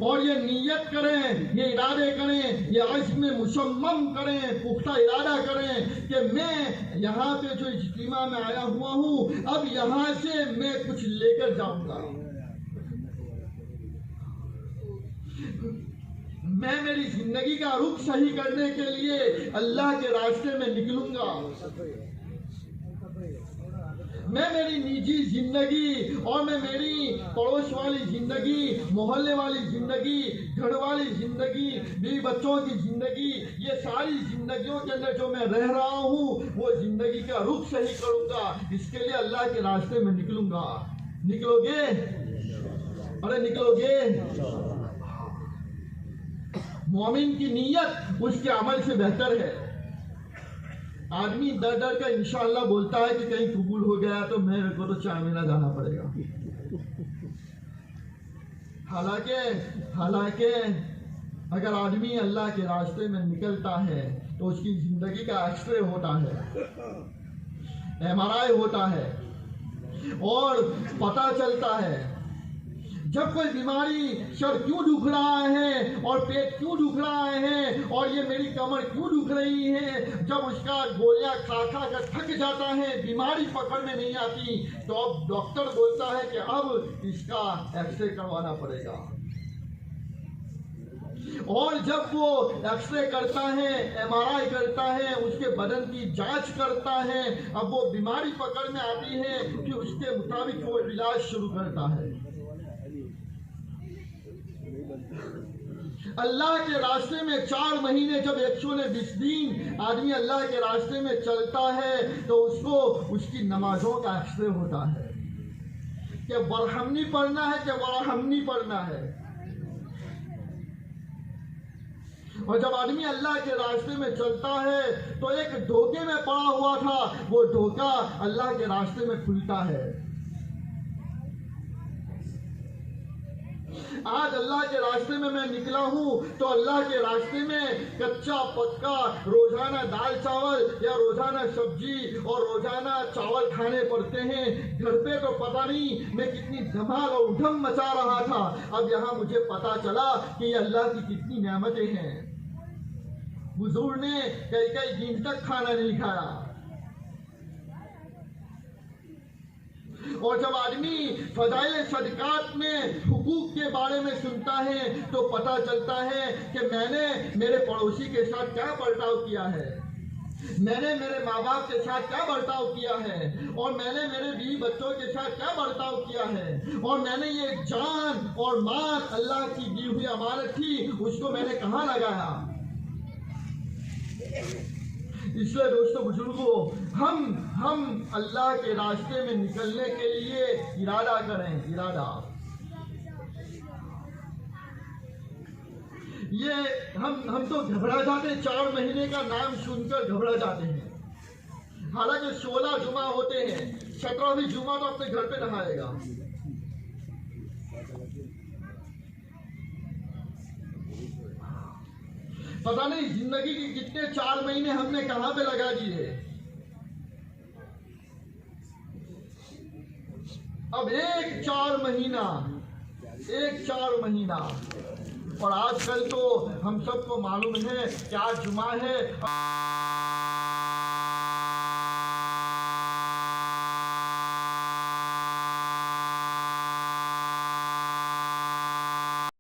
और ये नियत करें, ये इरादे करें, ये अज़्म मुसम्मम करें, पुख्ता इरादा करें कि मैं यहाँ पे जो इज्तिमा में आया हुआ हूँ अब यहाँ से मैं कुछ लेकर जाऊंगा। मैं मेरी जिंदगी का रुख सही करने के लिए अल्लाह के रास्ते में निकलूंगा। मैं मेरी निजी जिंदगी और मैं मेरी पड़ोस वाली जिंदगी, मोहल्ले वाली जिंदगी, घर वाली जिंदगी, बीवी बच्चों की जिंदगी, ये सारी जिंदगियों के अंदर जो मैं रह रहा हूँ वो जिंदगी का रुख सही करूंगा। इसके लिए अल्लाह के रास्ते में निकलूंगा। निकलोगे? अरे निकलोगे? मोमिन की नीयत उसके अमल से बेहतर है। आदमी डर डर का इंशाअल्लाह बोलता है कि कहीं कबूल हो गया तो मेरे को तो 4 महीना जाना पड़ेगा। हालांकि अगर आदमी अल्लाह के रास्ते में निकलता है तो उसकी जिंदगी का एक्सरे होता है, MRI होता है और पता चलता है जब कोई बीमारी, सर क्यों दुख रहा है और पेट क्यों दुख रहा है और ये मेरी कमर क्यों दुख रही है, जब उसका गोलियां खा खा कर थक जाता है, बीमारी पकड़ में नहीं आती, तो अब डॉक्टर बोलता है कि अब इसका एक्सरे करवाना पड़ेगा। और जब वो एक्सरे करता है, MRI करता है, उसके बदन की जांच करता है, अब वो बीमारी पकड़ में आती है कि उसके मुताबिक वो इलाज शुरू करता है। अल्लाह के रास्ते में 4 महीने जब 120 दिन आदमी अल्लाह के रास्ते में चलता है तो उसको उसकी नमाजों का एक्सरे होता है कि बरहमनी पढ़ना है कि वरहमनी पढ़ना है। और जब आदमी अल्लाह के रास्ते में चलता है तो एक धोखे में पड़ा हुआ था, वो धोखा अल्लाह के रास्ते में खुलता है। आज अल्लाह के रास्ते में मैं निकला हूँ तो अल्लाह के रास्ते में कच्चा पक्का रोजाना दाल चावल या रोजाना सब्जी और रोजाना चावल खाने पड़ते हैं। घर पे तो पता नहीं मैं कितनी धमाल और उधम मचा रहा था, अब यहाँ मुझे पता चला कि ये अल्लाह की कितनी नेमतें हैं। हुजूर ने कई दिन तक खाना नहीं खाया। और जब आदमी फजाइल सदकात में हुकूक के बारे में सुनता है तो पता चलता है कि मैंने मेरे पड़ोसी के साथ क्या बर्ताव किया है, मैंने मेरे माँ बाप के साथ क्या बर्ताव किया है, और मैंने मेरे बीवी बच्चों के साथ क्या बर्ताव किया है, और मैंने ये जान और माल अल्लाह की दी हुई अमानत थी उसको मैंने कहाँ लगाया। इसलिए दोस्तों बुजुर्गों, हम अल्लाह के रास्ते में निकलने के लिए इरादा करें। इरादा ये हम तो घबरा जाते हैं, 4 महीने का नाम सुनकर घबरा जाते हैं। हालांकि 16 जुमा होते हैं, 17वीं जुमा तो अपने घर पे नहाएगा। पता नहीं जिंदगी के कितने 4 महीने हमने कहां पे लगा दिए। अब एक 4 महीना और आजकल तो हम सबको मालूम है क्या जुमा है।